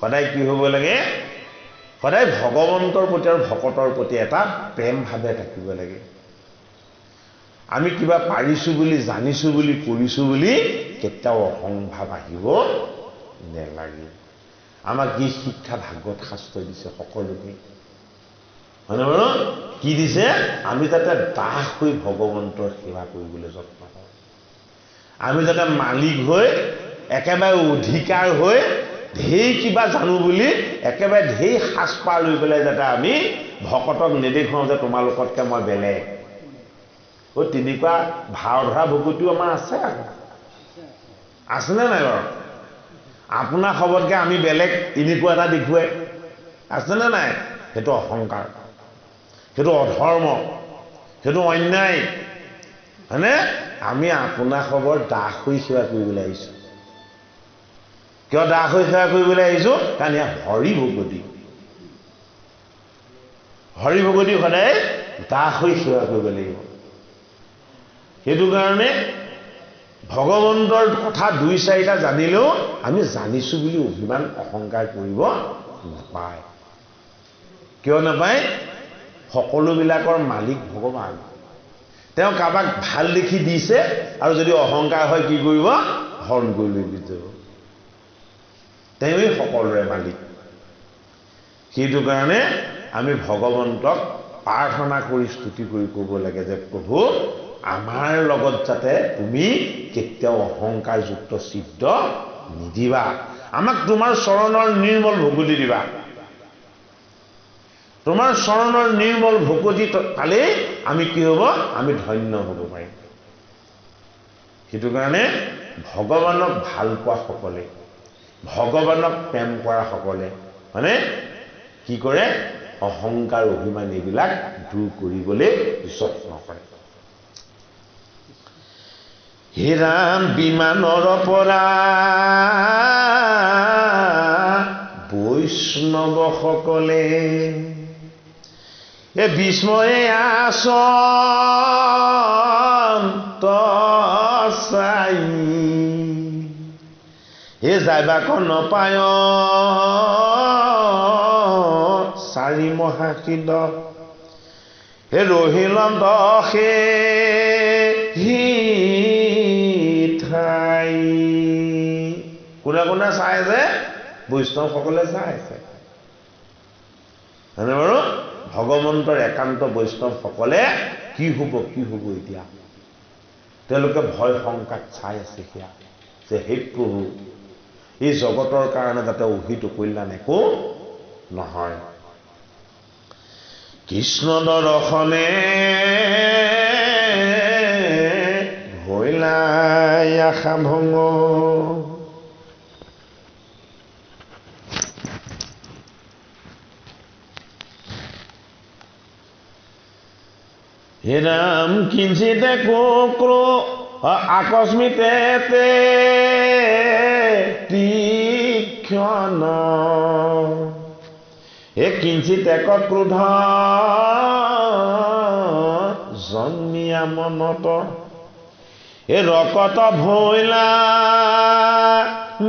সদায় কি হ'ব লাগে সদায় ভগৱন্তৰ প্ৰতি আৰু ভকতৰ প্ৰতি এটা প্ৰেম ভাৱে থাকিব লাগে আমি কিবা পাৰিছো বুলি জানিছো বুলি কৰিছো বুলি কেতিয়াও অহংভাৱ আহিব নেলাগে আমাক কি শিক্ষা ভাগৱত শাস্ত্ৰই দিছে সকলোকে হয়নে বাৰু কি দিছে আমি যাতে দাস হৈ ভগৱন্তৰ সেৱা কৰিবলৈ যত্ন কৰোঁ আমি যাতে মালিক হৈ একেবাৰে অধিকাৰ হৈ ঢেৰ কিবা জানো বুলি একেবাৰে ঢেৰ সাজপাৰ লৈ পেলাই যাতে আমি ভকতক নেদেখাওঁ যে তোমালোকতকৈ মই বেলেগ তেনেকুৱা ভাও ধৰা ভকতিও আমাৰ আছে আছেনে নাই বাৰু আপোনাৰ খবৰতকৈ আমি বেলেগ এনেকুৱা এটা দেখুৱাই আছেনে নাই সেইটো অহংকাৰ সেইটো অধৰ্ম সেইটো অন্যায় হয়নে আমি আপোনাৰ খবৰ দাস হৈ সেৱা কৰিবলৈ আহিছোঁ কিয় দাস হৈ সেৱা কৰিবলৈ আহিছোঁ কাৰণ ইয়াত হৰি ভকতি সদায় দাস হৈ সেৱা কৰিব লাগিব সেইটো কাৰণে ভগৱন্তৰ কথা দুই চাৰিটা জানিলেও আমি জানিছোঁ বুলি অভিমান অহংকাৰ কৰিব নাপায় কিয় নাপায় সকলোবিলাকৰ মালিক ভগৱান তেওঁ কাৰোবাক ভাল দেখি দিছে আৰু যদি অহংকাৰ হয় কি কৰিব হৰণ কৰি লৈ যাব তেওঁই সকলোৰে মালিক সেইটো কাৰণে আমি ভগৱন্তক প্ৰাৰ্থনা কৰি স্তুতি কৰি ক'ব লাগে যে প্ৰভু আমাৰ লগত যাতে তুমি কেতিয়াও অহংকাৰযুক্ত চিত্ত নিদিবা আমাক তোমাৰ চৰণৰ নিৰ্মল ভকতি দিবা তোমাৰ চৰণৰ নিৰ্মল ভকতি পালে আমি কি হ'ব আমি ধন্য হ'ব পাৰিম সেইটো কাৰণে ভগৱানক ভাল পোৱা সকলে ভগৱানক প্ৰেম কৰা সকলে মানে কি কৰে অহংকাৰ অভিমান এইবিলাক দূৰ কৰিবলৈ যত্ন কৰে হে ৰাম বিমানৰ পৰা বৈষ্ণৱ সকলে এ বিস্ময়ে আসন চাই এ যাইবাক নপায় চাৰি মহাশিদ হে ৰহিল দশে ঠাই কোনে কোনে চাই যে বৈষ্ণৱসকলে চাই আছে হয়নে বাৰু ভগৱন্তৰ একান্ত বৈষ্ণৱসকলে কি হ'ব এতিয়া তেওঁলোকে ভয় শংকাত চাই আছে সেয়া যে হে প্ৰভু এই জগতৰ কাৰণে যাতে অহিত কল্যাণ একো নহয় কৃষ্ণ দৰ্শনে হৈলাই আশা ভঙ্গ হে ৰাম কিঞ্চিতে কুক্ৰো আকস্মিতে তীক্ষ্ণ হে কিঞ্চিত এক ক্ৰোধ জন্মিয়া মনত হে ৰকত ভৈলা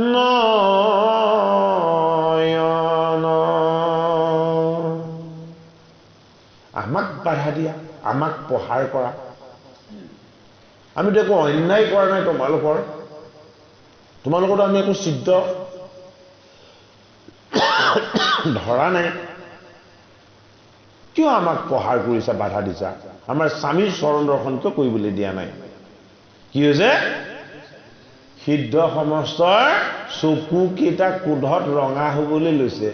নয়ন আমাক বাধা দিয়া, আমাক প্ৰহাৰ কৰা। আমিতো একো অন্যায় কৰা নাই তোমালোকৰতো আমি একো চিদ্ধ ধৰা নাই, কিয় আমাক প্ৰহাৰ কৰিছা, বাধা দিছা? আমাৰ স্বামীৰ চৰণ দৰ্শন কিয় কৰিবলৈ দিয়া নাই? কি হৈছে? সিদ্ধ সমস্তৰ চকু কেইটা ক্ৰোধত ৰঙা হবলৈ লৈছে।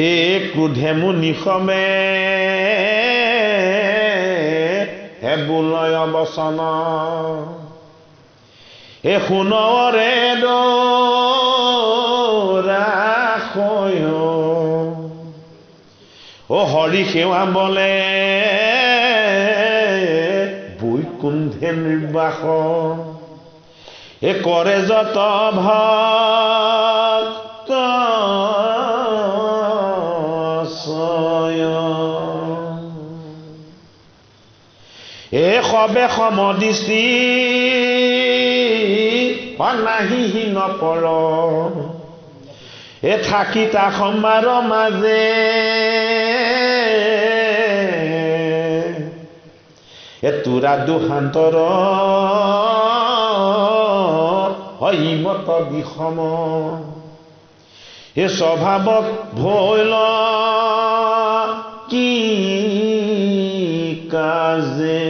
এই ক্ৰোধে মোৰ নিশমে হে বোলয় বচন, এ সোণৰে দৰাশয় ও হৰি সেৱা বলে বৈকুণ্ঠে নিৰ্বাস, এ কৰে যত ভক্ত এ সবে সমদৃষ্টি অনাহি নপৰ, এ থাকি তা সম্বাৰ মাজে এ তোৰা দুহান্তৰ হৈমত বিষম, এ স্বভাৱত ভৈল কি কাজে।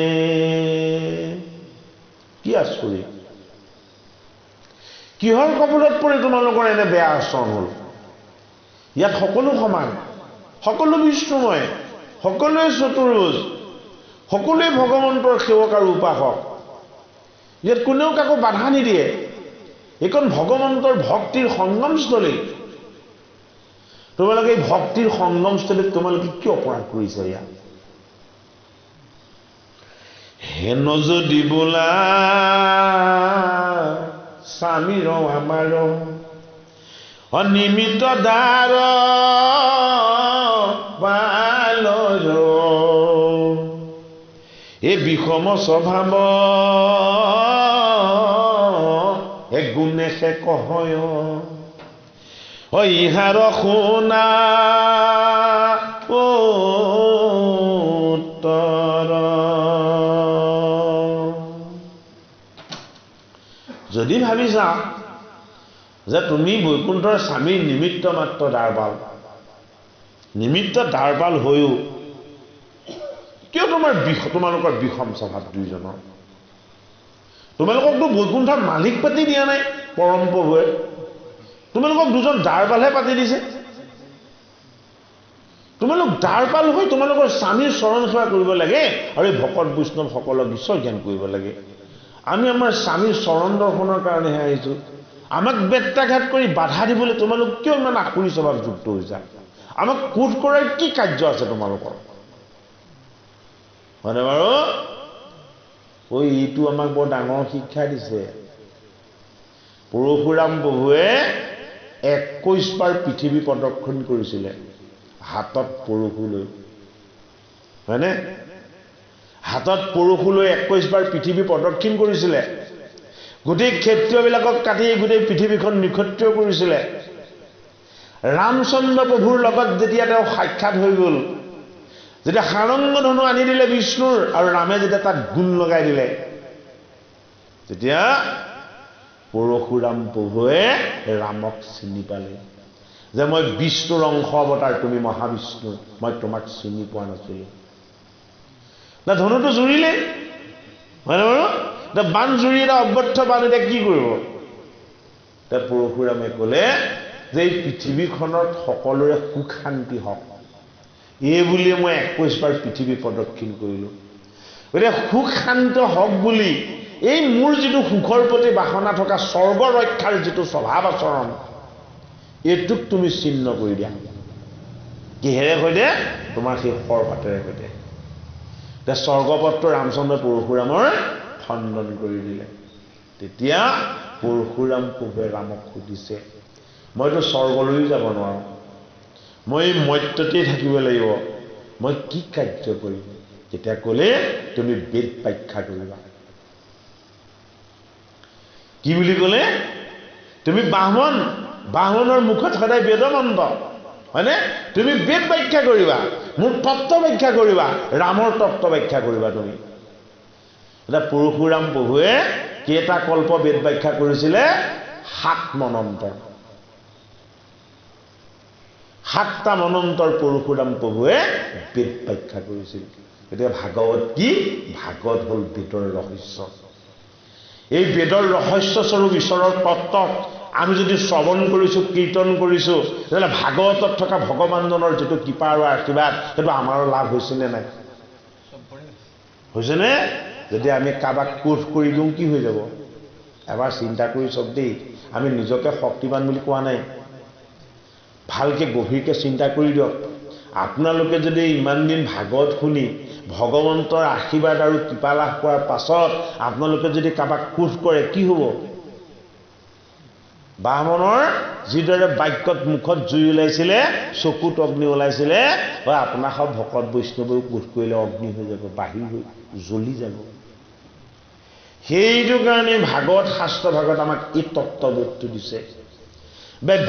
কি আচৰিত! কিহৰ কবলত পৰি তোমালোকৰ এনে বেয়া আচৰণ হ'ল? ইয়াত সকলো সমান, সকলো বিষ্ণুময়, সকলোৱে চতুৰ্ভুজ, সকলোৱে ভগৱন্তৰ সেৱক আৰু উপাসক। ইয়াত কোনেও কাকো বাধা নিদিয়ে। এইখন ভগৱন্তৰ ভক্তিৰ সংগমস্থলী। তোমালোকে এই ভক্তিৰ সংগমস্থলীত তোমালোকে কি অপৰাধ কৰিছে? ইয়াত হেন যদি বোলা স্বামীৰ আমাৰ অনিমিত দ্বাৰ পালৰ, এই বিষম স্বভাৱ এক গুণে সে কহয়, ইহাৰ শুনা উত্তৰ। যদি ভাবিছা যে তুমি বৈকুণ্ঠৰ স্বামীৰ নিমিত্ত মাত্ৰ দ্বাৰপাল, নিমিত্ত দ্বাৰপাল হৈও কিয় তোমালোকৰ বিষম স্বভাৱ দুইজনৰ? তোমালোককতো বৈকুণ্ঠৰ মালিক পাতি দিয়া নাই পৰম প্ৰভুৱে, তোমালোকক দুজন দ্বাৰপালহে পাতি দিছে। তোমালোক দ্বাৰপাল হৈ তোমালোকৰ স্বামীৰ চৰণ সেৱা কৰিব লাগে আৰু এই ভকত বৈষ্ণৱ সকলক ঈশ্বৰ জ্ঞান কৰিব লাগে। আমি আমাৰ স্বামীৰ চৰণ দৰ্শনৰ কাৰণেহে আহিছোঁ। আমাক বেত্যাঘাত কৰি বাধা দিবলৈ তোমালোক কিয় ইমান আখুৰি স্বভাৱযুক্ত হৈছা? আমাক কোধ কৰাৰ কি কাৰ্য আছে তোমালোকৰ? হয়নে বাৰু? এইটো আমাক বৰ ডাঙৰ শিক্ষা দিছে। পৰশুৰাম প্ৰভুৱে 21 বাৰ পৃথিৱী প্ৰদক্ষিণ কৰিছিলে হাতত পৰশু লৈ। হয়নে? হাতত পৰশু লৈ 21 বাৰ পৃথিৱী প্ৰদক্ষিণ কৰিছিলে। গোটেই ক্ষত্ৰিয়বিলাকক কাটি গোটেই পৃথিৱীখন নিক্ষত্ৰিয় কৰিছিলে। ৰামচন্দ্ৰ প্ৰভুৰ লগত যেতিয়া তেওঁ সাক্ষাৎ হৈ গ'ল, যেতিয়া সাৰংগ ধনু আনি দিলে বিষ্ণুৰ আৰু ৰামে যেতিয়া তাত গুণ লগাই দিলে, তেতিয়া পৰশুৰাম প্ৰভুৱে ৰামক চিনি পালে যে মই বিষ্ণুৰ অংশ অৱতাৰ, তুমি মহাবিষ্ণু, মই তোমাক চিনি পোৱা নাছিলো। না ধনুটো জুৰিলে, হয়নে বাৰু? বান জুৰি এটা অব্যৰ্থ বান এতিয়া কি কৰিব? পৰশুৰামে ক'লে যে এই পৃথিৱীখনত সকলোৰে সুখ শান্তি হওক, এই বুলিয়ে মই 21 বাৰ পৃথিৱী প্ৰদক্ষিণ কৰিলো। গতিকে সুখ শান্ত হওক বুলি এই মোৰ যিটো সুখৰ প্ৰতি বাসনা থকা স্বৰ্গ ৰক্ষাৰ যিটো স্বভাৱ আচৰণ, এইটোক তুমি চিহ্ন কৰি দিয়া। কিহেৰে সৈতে? তোমাৰ সেই সৰপাতেৰে সৈতে। স্বৰ্গপত্ৰ ৰামচন্দ্ৰ পৰশুৰামৰ খণ্ডন কৰি দিলে। তেতিয়া পৰশুৰাম প্ৰভুৱে ৰামক সুধিছে, মইতো স্বৰ্গলৈও যাব নোৱাৰো, মই মৰ্ত্যতেই থাকিব লাগিব, মই কি কাৰ্য কৰিম? তেতিয়া ক'লে, তুমি বেদ ব্যাখ্যা কৰিবা। কি বুলি ক'লে? তুমি ব্ৰাহ্মণ, ব্ৰাহ্মণৰ মুখত সদায় বেদমন্ত্ৰ, হয়নে তুমি বেদ ব্যাখ্যা কৰিবা মোৰ তত্ত্ব ব্যাখ্যা কৰিবা ৰামৰ তত্ত্ব ব্যাখ্যা কৰিবা তুমি এটা পৰশুৰাম প্ৰভুৱে কেইটা কল্প বেদ ব্যাখ্যা কৰিছিলে 7 মনন্তৰ 7টা মনন্তৰ পৰশুৰাম প্ৰভুৱে বেদ ব্যাখ্যা কৰিছিল এতিয়া ভাগৱত কি ভাগৱত হ'ল বেদৰ ৰহস্য এই বেদৰ ৰহস্য স্বৰূপ ঈশ্বৰৰ তত্ত্বক আমি যদি শ্ৰৱণ কৰিছো কীৰ্তন কৰিছো তেতিয়াহ'লে ভাগৱতত থকা ভগৱানজনৰ যেটো কৃপা আৰু আশীৰ্বাদ সেইটো আমাৰো লাভ হৈছে নে নাই হৈছে নে যদি আমি কাবাক কোষ কৰি দিওঁ কি হৈ যাব এবাৰ চিন্তা কৰি চব দেই আমি নিজকে শক্তিমান বুলি কোৱা নাই ভালকে গভীৰকে চিন্তা কৰি দিয়ক আপোনালোকে যদি ইমান দিন ভাগৱত শুনি ভগৱন্তৰ আশীৰ্বাদ আৰু কৃপা লাভ কৰাৰ পাছত আপোনালোকে যদি কাবাক কোষ কৰে কি হ'ব বামনৰ যিদৰে বাক্যত মুখত জুই ওলাইছিলে চকুত অগ্নি ওলাইছিলে বা আপোনাৰ সব ভকত বৈষ্ণৱও কোষ কৰিলে অগ্নি হৈ যাব বাহিৰ হৈ জ্বলি যাব সেইটো কাৰণে ভাগৱত শাস্ত্ৰ ভাগত আমাক এই তত্ত্ববোধটো দিছে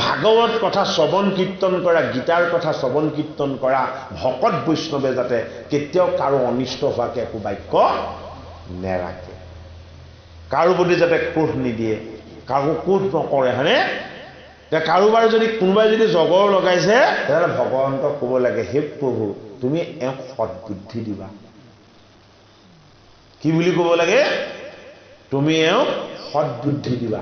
ভাগৱত কথা শ্ৰৱণ কীৰ্তন কৰা গীতাৰ কথা শ্ৰৱণ কীৰ্তন কৰা ভকত বৈষ্ণৱে যাতে কেতিয়াও কাৰো অনিষ্ট হোৱাকে একো বাক্য নেৰাখে কাৰো প্ৰতি যাতে কোষ নিদিয়ে কাৰো কোষ নকৰে হয়নে কাৰোবাৰ যদি কোনোবাই যদি জগৰ লগাইছে তেতিয়াহ'লে ভগৱন্তক ক'ব লাগে হে প্ৰভু তুমি এক সৎবুদ্ধি দিবা কি বুলি ক'ব লাগে তুমি এক সৎবুদ্ধি দিবা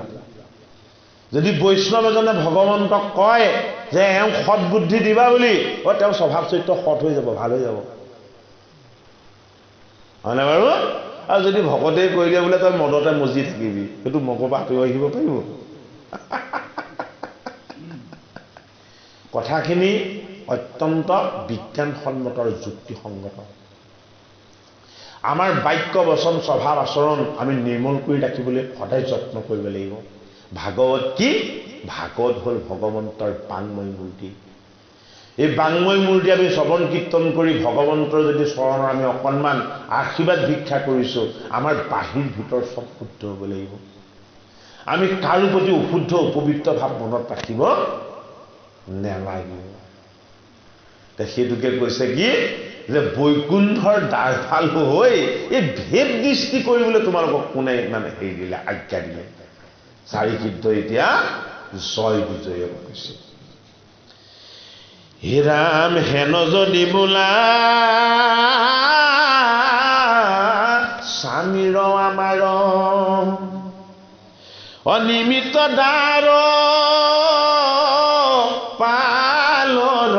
যদি বৈষ্ণৱ এজনে ভগৱন্তক কয় যে এক সৎবুদ্ধি দিবা বুলি তেওঁ স্বভাৱ চৰিত্ৰ সৎ হৈ যাব ভাল হৈ যাব হয়নে বাৰু আৰু যদি ভকতে কৈ দিয়ে বোলে তই মদতে মজি থাকিবি সেইটো মগৰ আঁতৰি আহিব পাৰিব কথাখিনি অত্যন্ত বিজ্ঞানসন্মত আৰু যুক্তিসংগত আমাৰ বাক্য বচন স্বভাৱ আচৰণ আমি নিৰ্মল কৰি ৰাখিবলৈ সদায় যত্ন কৰিব লাগিব ভাগৱত কি ভাগৱত হ'ল ভগৱন্তৰ বাংময় মূৰ্তি এই বাংময় মূৰ্তি আমি শ্ৰৱণ কীৰ্তন কৰি ভগৱন্তৰ যদি চৰণৰ আমি অকণমান আশীৰ্বাদ ভিক্ষা কৰিছো আমাৰ বাহিৰ ভিতৰ সব শুদ্ধ হ'ব লাগিব আমি কাৰো প্ৰতি অশুদ্ধ অপবিত্ৰ ভাৱ মনত ৰাখিব নেলাগিব সেইটোকে কৈছে কি যে বৈকুণ্ঠৰ দ্বাৰফাল হৈ এই ভেদ দৃষ্টি কৰিবলৈ তোমালোকক কোনে মানে হেৰি দিলে আজ্ঞা দিলে চাৰি সিদ্ধ এতিয়া জয় বিজয় কৈছে হে ৰাম হেন যদি বোলা স্বামীৰ আমাৰ অনিমিত দ্বাৰ পালৰ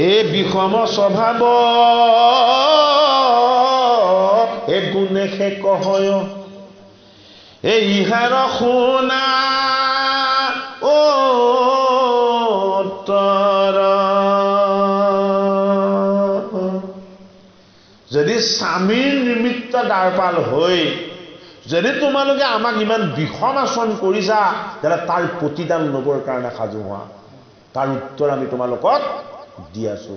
এই বিষম স্বভাৱ এ গুণে সে কহয় এই ইহাৰ শুনা যদি স্বামীৰ নিমিত্ত দ্বাৰপাল হৈ যদি তোমালোকে আমাক ইমান বিষম আচৰণ কৰিছা তেতিয়াহ'লে তাৰ প্ৰতিদান ল'বৰ কাৰণে সাজু হোৱা তাৰ উত্তৰ আমি তোমালোকক দি আছো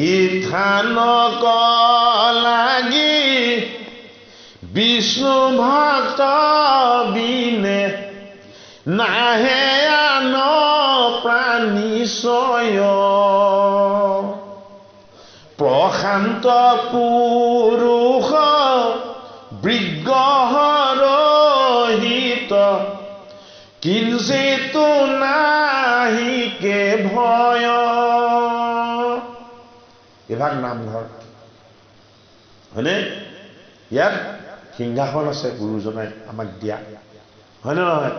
ইথানক লাগি বিষ্ণু ভক্ত বিনে নাহে আন প্ৰাণী ছয় প্ৰশান্ত পুৰুষ বৃগ্ৰহৰহিত কিঞ্চিতো নাহিকে ভয় এভাগ নামঘৰ হয়নে ইয়াত সিংহাসন আছে গুৰুজনে আমাক দিয়া হয়নে নহয়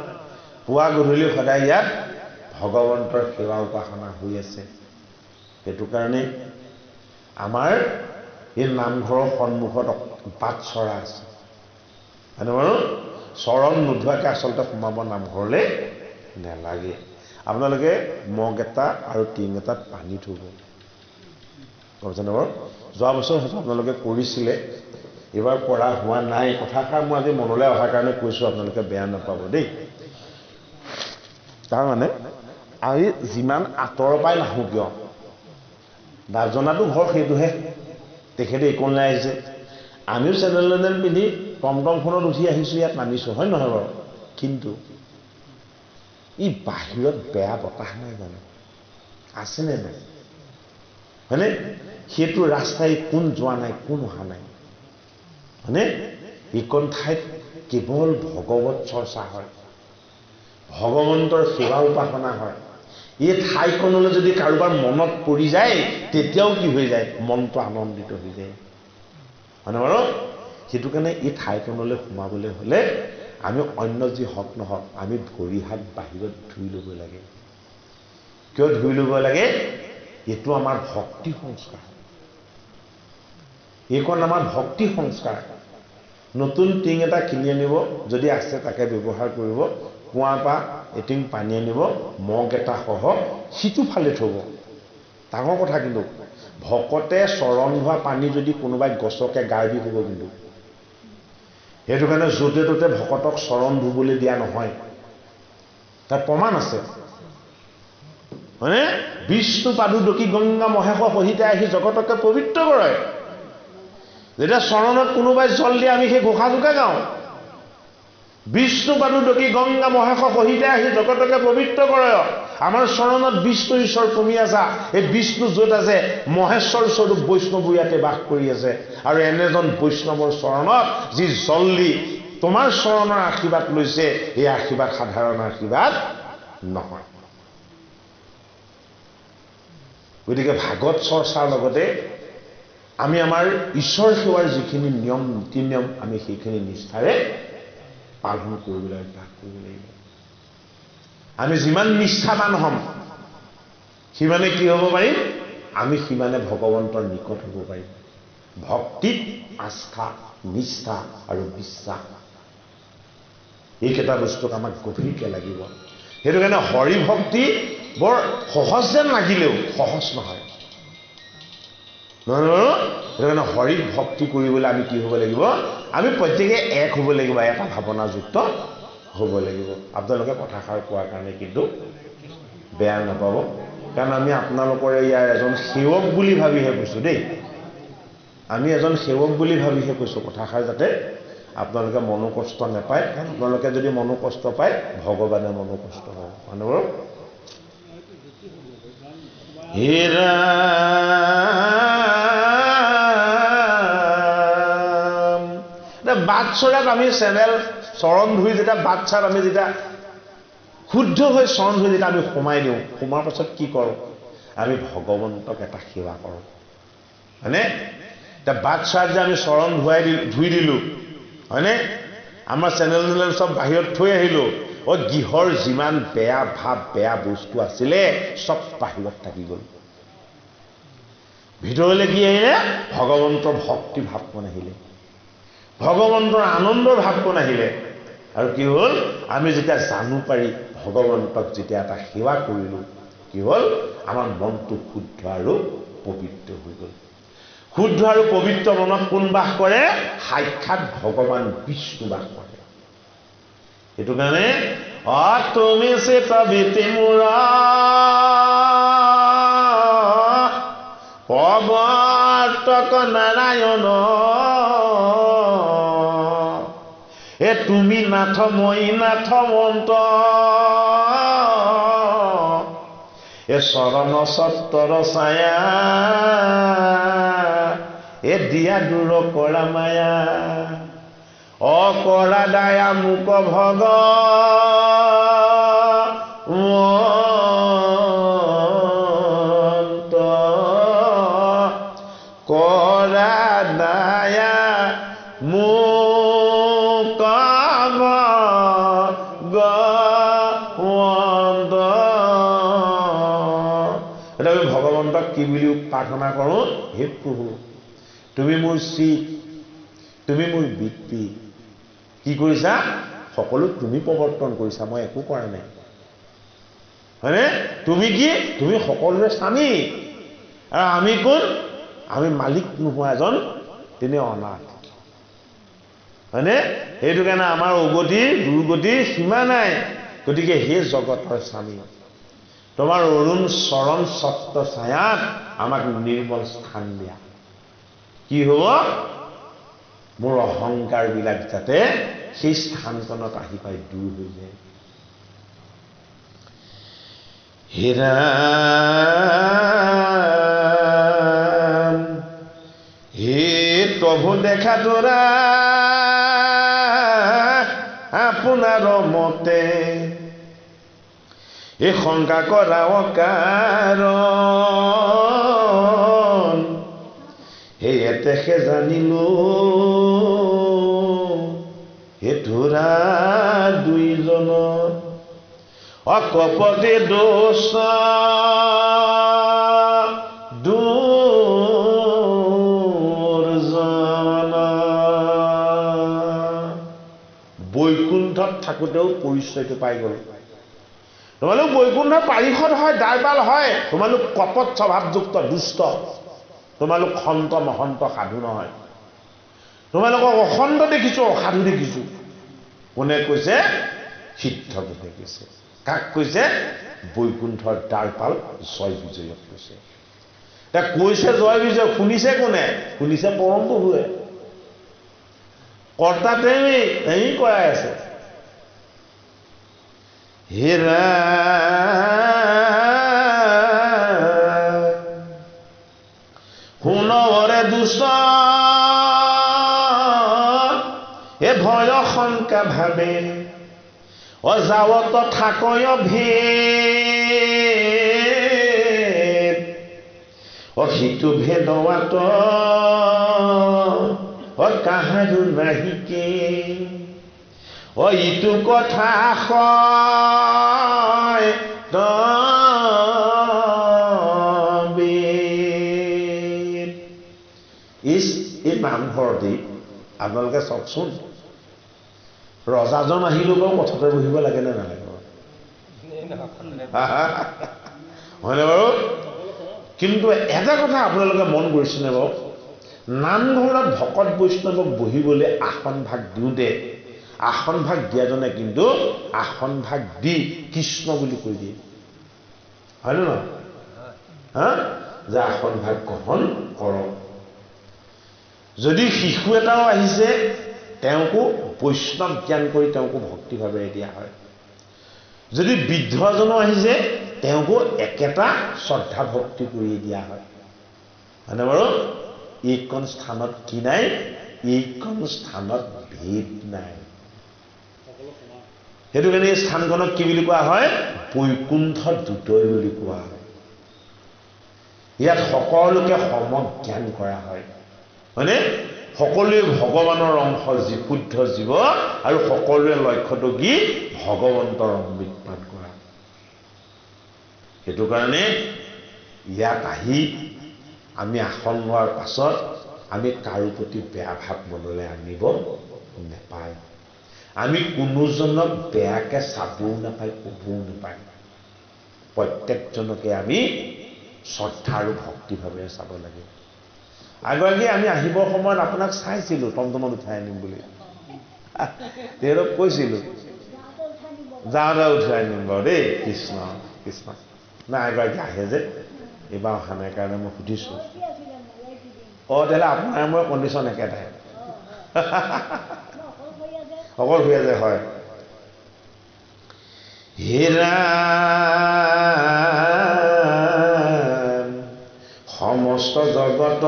পুৱা গধূলি সদায় ইয়াত ভগৱন্তৰ সেৱা উপাসনা হৈ আছে সেইটো কাৰণে আমাৰ এই নামঘৰৰ সন্মুখত বাট চৰা আছে হয়নে বাৰু চৰণ নোধোৱাকৈ আচলতে সোমাব নামঘৰলৈ নেলাগে আপোনালোকে মগ এটা আৰু টিং এটাত পানী থ'ব গমছেনে বাৰু যোৱা বছৰ হয়তো আপোনালোকে কৰিছিলে এইবাৰ কৰা হোৱা নাই কথাষাৰ মই আজি মনলৈ অহাৰ কাৰণে কৈছোঁ আপোনালোকে বেয়া নাপাব দেই তাৰমানে আমি যিমান আঁতৰৰ পৰাই নাহোঁ কিয় দাজনাটো ঘৰ সেইটোহে তেখেতে এইকণলৈ আহিছে আমিও চেণ্ডেল পিন্ধি টমটমখনত উঠি আহিছোঁ ইয়াত নামিছোঁ হয় নহয় বাৰু কিন্তু ই বাহিৰত বেয়া বতাহ নাই জানো আছেনে নাই হয়নে সেইটো ৰাস্তাই কোন যোৱা নাই কোন অহা নাই হয়নে এইকণ ঠাইত কেৱল ভগৱত চৰ্চা হয় ভগৱন্তৰ সেৱা উপাসনা হয় এই ঠাইখনলৈ যদি কাৰোবাৰ মনত পৰি যায় তেতিয়াও কি হৈ যায় মনটো আনন্দিত হৈ যায় হয়নে বাৰু সেইটো কাৰণে এই ঠাইখনলৈ সোমাবলৈ হ'লে আমি অন্য যি হক নহক আমি ভৰি হাত বাহিৰত ধুই ল'ব লাগে কিয় ধুই ল'ব লাগে এইটো আমাৰ ভক্তি সংস্কাৰ এইখন আমাৰ ভক্তি সংস্কাৰ নতুন টিং এটা কিনি আনিব যদি আছে তাকে ব্যৱহাৰ কৰিব কুঁৱাৰ পৰা এটিং পানী আনিব মগ এটা সহ সিটো ফালে থব ডাঙৰ কথা কিন্তু ভকতে চৰণ ধোৱা পানী যদি কোনোবাই গছকে গাৰ দি হ'ব কিন্তু সেইটো কাৰণে য'তে ত'তে ভকতক চৰণ ধুবলৈ দিয়া নহয় তাৰ প্ৰমাণ আছে হয়নে বিষ্ণু পাদুদকী গংগা মহেশ সহিতে আহি জগতকে পবিত্ৰ কৰে যেতিয়া চৰণত কোনোবাই জল দিয়ে আমি সেই ঘোষাটোকে গাওঁ বিষ্ণু পাদুদকী গংগা মহেশ সহিতে আহি জগতকে পবিত্ৰ কৰে আমাৰ চৰণত বিষ্ণু ঈশ্বৰ তুমি আছা এই বিষ্ণু য'ত আছে মহেশ্বৰ স্বৰূপ বৈষ্ণৱ ইয়াতে বাস কৰি আছে আৰু এনেজন বৈষ্ণৱৰ চৰণত যি জল দি তোমাৰ চৰণৰ আশীৰ্বাদ লৈছে এই আশীৰ্বাদ সাধাৰণ আশীৰ্বাদ নহয় গতিকে ভাগৱত চৰ্চাৰ লগতে আমি আমাৰ ঈশ্বৰ সেৱাৰ যিখিনি নিয়ম নীতি নিয়ম আমি সেইখিনি নিষ্ঠাৰে পালন কৰিবলৈ অভ্যাস কৰিব লাগিব আমি যিমান নিষ্ঠাবান হ'ম সিমানে কি হ'ব পাৰিম আমি সিমানে ভগৱন্তৰ নিকট হ'ব পাৰিম ভক্তিত আস্থা নিষ্ঠা আৰু বিশ্বাস এইকেইটা বস্তুক আমাক গভীৰকৈ লাগিব সেইটো কাৰণে হৰি ভক্তি বৰ সহজ যেন লাগিলেও সহজ নহয় সেইটো কাৰণে হৰি ভক্তি কৰিবলৈ আমি কি হ'ব লাগিব আমি প্ৰত্যেকে এক হ'ব লাগিব এটা ভাৱনাযুক্ত হ'ব লাগিব আপোনালোকে কথাষাৰ কোৱাৰ কাৰণে কিন্তু বেয়া নাপাব কাৰণ আমি আপোনালোকৰে ইয়াৰ এজন সেৱক বুলি ভাবিহে কৈছোঁ দেই আমি এজন সেৱক বুলি ভাবিহে কৈছোঁ কথাষাৰ যাতে আপোনালোকে মনোকষ্ট নাপায় আপোনালোকে যদি মনোকষ্ট পায় ভগৱানে মনোকষ্ট হ'ব মানে বাৰু হেৰা বাটচৰাত আমি চেনেল চৰণ ধুই যেতিয়া বাটচাত আমি যেতিয়া শুদ্ধ হৈ চৰণ ধুই যেতিয়া আমি সোমাই দিওঁ সোমাৰ পাছত কি কৰোঁ আমি ভগৱন্তক এটা সেৱা কৰোঁ হয়নে এতিয়া বাটচাত যে আমি চৰণ ধুই দিলোঁ হয়নে আমাৰ চেনেল চব বাহিৰত থৈ আহিলোঁ গৃহৰ যিমান বেয়া ভাৱ বেয়া বস্তু আছিলে চব বাহিৰত থাকি গ'ল ভিতৰলৈ কি আহিলে ভগৱন্তৰ ভক্তি ভাৱকণ আহিলে ভগৱন্তৰ আনন্দৰ ভাৱকণ আহিলে আৰু কি হ'ল আমি যেতিয়া জানো পাৰি ভগৱন্তক যেতিয়া এটা সেৱা কৰিলোঁ কি হ'ল আমাৰ মনটো শুদ্ধ আৰু পবিত্ৰ হৈ গ'ল শুদ্ধ আৰু পবিত্ৰ মনত কোন বাস কৰে সাক্ষাৎ ভগৱান বিষ্ণু বাস কৰে সেইটো কাৰণে তুমি চিতবিতি মূৰ প্ৰৱৰ্তক নাৰায়ণ তুমি নাথ মই নাথ মন্ত চৰণ সত্তৰ ছায়া দিয়া দূৰ কৰা মায়া অকৰা দায়া মোক ভগ কৰা দায়া মোক এটা আমি ভগৱন্তক কি বুলি প্ৰাৰ্থনা কৰোঁ হে প্ৰভু তুমি মোৰ চিত তুমি মোৰ বৃত্তি কি কৰিছা সকলো তুমি প্ৰৱৰ্তন কৰিছা মই একো কৰা নাই হয়নে তুমি কি তুমি সকলোৰে স্বামী আৰু আমি কোন আমি মালিক নোহোৱা এজন তিনি অনাথ হয়নে সেইটো কাৰণে আমাৰ উগতি দুৰ্গতি সীমা নাই গতিকে হে জগতৰ স্বামী তোমাৰ অৰুণ চৰণ সত্য ছায়াত আমাক নিৰ্মল স্থান দিয়া কি হ'ব মোৰ অহংকাৰবিলাক যাতে সেই স্থানকণত আহি পাই দূৰ হৈ যায় হে ৰাম হে প্ৰভু দেখা তোৰা আপোনাৰ মতে এই শংকা কৰা কাৰণ হে এতেকে জানিলো হে তোৰা দুইজনৰ অকপটে দোষ দুৰ্জন বৈকুণ্ঠত থাকোঁতেও পৰিচয়টো পাই গ'ল তোমালোক বৈকুণ্ঠৰ পাৰিষদ হয় দাৰবাল হয় তোমালোক কপট স্বভাৱযুক্ত দুষ্ট তোমালোক সন্ত মহন্ত সাধু নহয় তোমালোকক অখণ্ড দেখিছো অসাধু দেখিছো কোনে কৈছে সিদ্ধ কোনে কৈছে কাক কৈছে বৈকুণ্ঠৰ দ্বাৰপাল জয় বিজয়ক কৈছে তা কৈছে জয় বিজয় শুনিছে কোনে শুনিছে পৰম প্ৰভুৱে কৰ্তা তেওঁ কৰাই আছে হে শুনৰে দুষ্ট হে ভয় শংকা ভাবে অযাৱত থাকয় ভেদ অহিতু ভেদৱাত কাহাৰো নাহিকে ইটো কথা হয় এই নামঘৰতে আপোনালোকে চাওকচোন ৰজাজন আহিলেও বাৰু কথাতে বহিব লাগে নে নালাগে হয়নে বাৰু কিন্তু এটা কথা আপোনালোকে মন কৰিছেনে বাৰু নামঘৰত ভকত বৈষ্ণৱক বহিবলৈ আসন ভাগ দিওঁতে আসন ভাগ দিয়াজনে কিন্তু আসন ভাগ দি কৃষ্ণ বুলি কৈ দিয়ে হয়নে নহয় যে আসন ভাগ গ্ৰহণ কৰক যদি শিশু এটাও আহিছে তেওঁকো বৈষ্ণৱ জ্ঞান কৰি তেওঁকো ভক্তিভাৱেৰে দিয়া হয় যদি বৃদ্ধ এজনো আহিছে তেওঁকো একেটা শ্ৰদ্ধা ভক্তি কৰি দিয়া হয় হয়নে বাৰু এইখন স্থানত কি নাই এইখন স্থানত ভেদ নাই সেইটো কাৰণে এই স্থানখনক কি বুলি কোৱা হয় বৈকুণ্ঠ দুতৈ বুলি কোৱা হয় ইয়াত সকলোকে সমজ্ঞান কৰা হয় হয়নে সকলোৱে ভগৱানৰ অংশ শুদ্ধ জীৱ আৰু সকলোৰে লক্ষ্যটো কি ভগৱন্তৰ অমৃত পান কৰা সেইটো কাৰণে ইয়াত আহি আমি আসন লোৱাৰ পাছত আমি কাৰো প্ৰতি বেয়া ভাৱ মনলৈ আনিব নাপায় আমি কোনোজনক বেয়াকে চাবও নাপায় ক'বও নাপায় প্ৰত্যেকজনকে আমি শ্ৰদ্ধা আৰু ভক্তিভাৱেৰে চাব লাগে আগতে আমি আহিবৰ সময়ত আপোনাক চাইছিলোঁ টমটমত উঠাই আনিম বুলি তেহেঁতক কৈছিলোঁ যাওঁতে উঠাই আনিম বাৰু দেই কৃষ্ণ কৃষ্ণ নাই এগৰাকী আহে যে এইবাৰ অহা নাই কাৰণে মই সুধিছোঁ তেতিয়াহ'লে আপোনাৰ মোৰ কণ্ডিশ্যন একেটাই অকলশৰীয়া যে হয় হে ৰাম সমস্ত জগত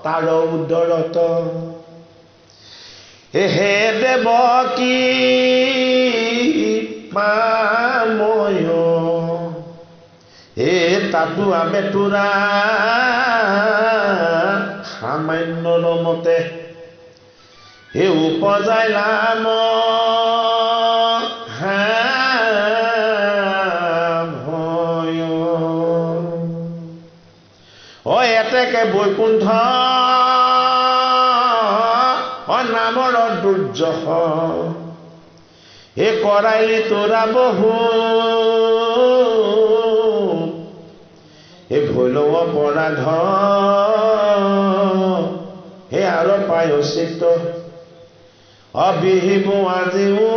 তাৰ উদৰত হে দেৱকী মাময় হে তাতো আবেতুৰা সামান্য মতে হে উপজাই লাম এতেকে বৈকুণ্ঠ নামৰ দুৰ্যস হে কৰাইলি তোৰা বহু হে ভৈলৱ অপৰাধ হে আৰু পায় চিত্ত অবিহিব আজিও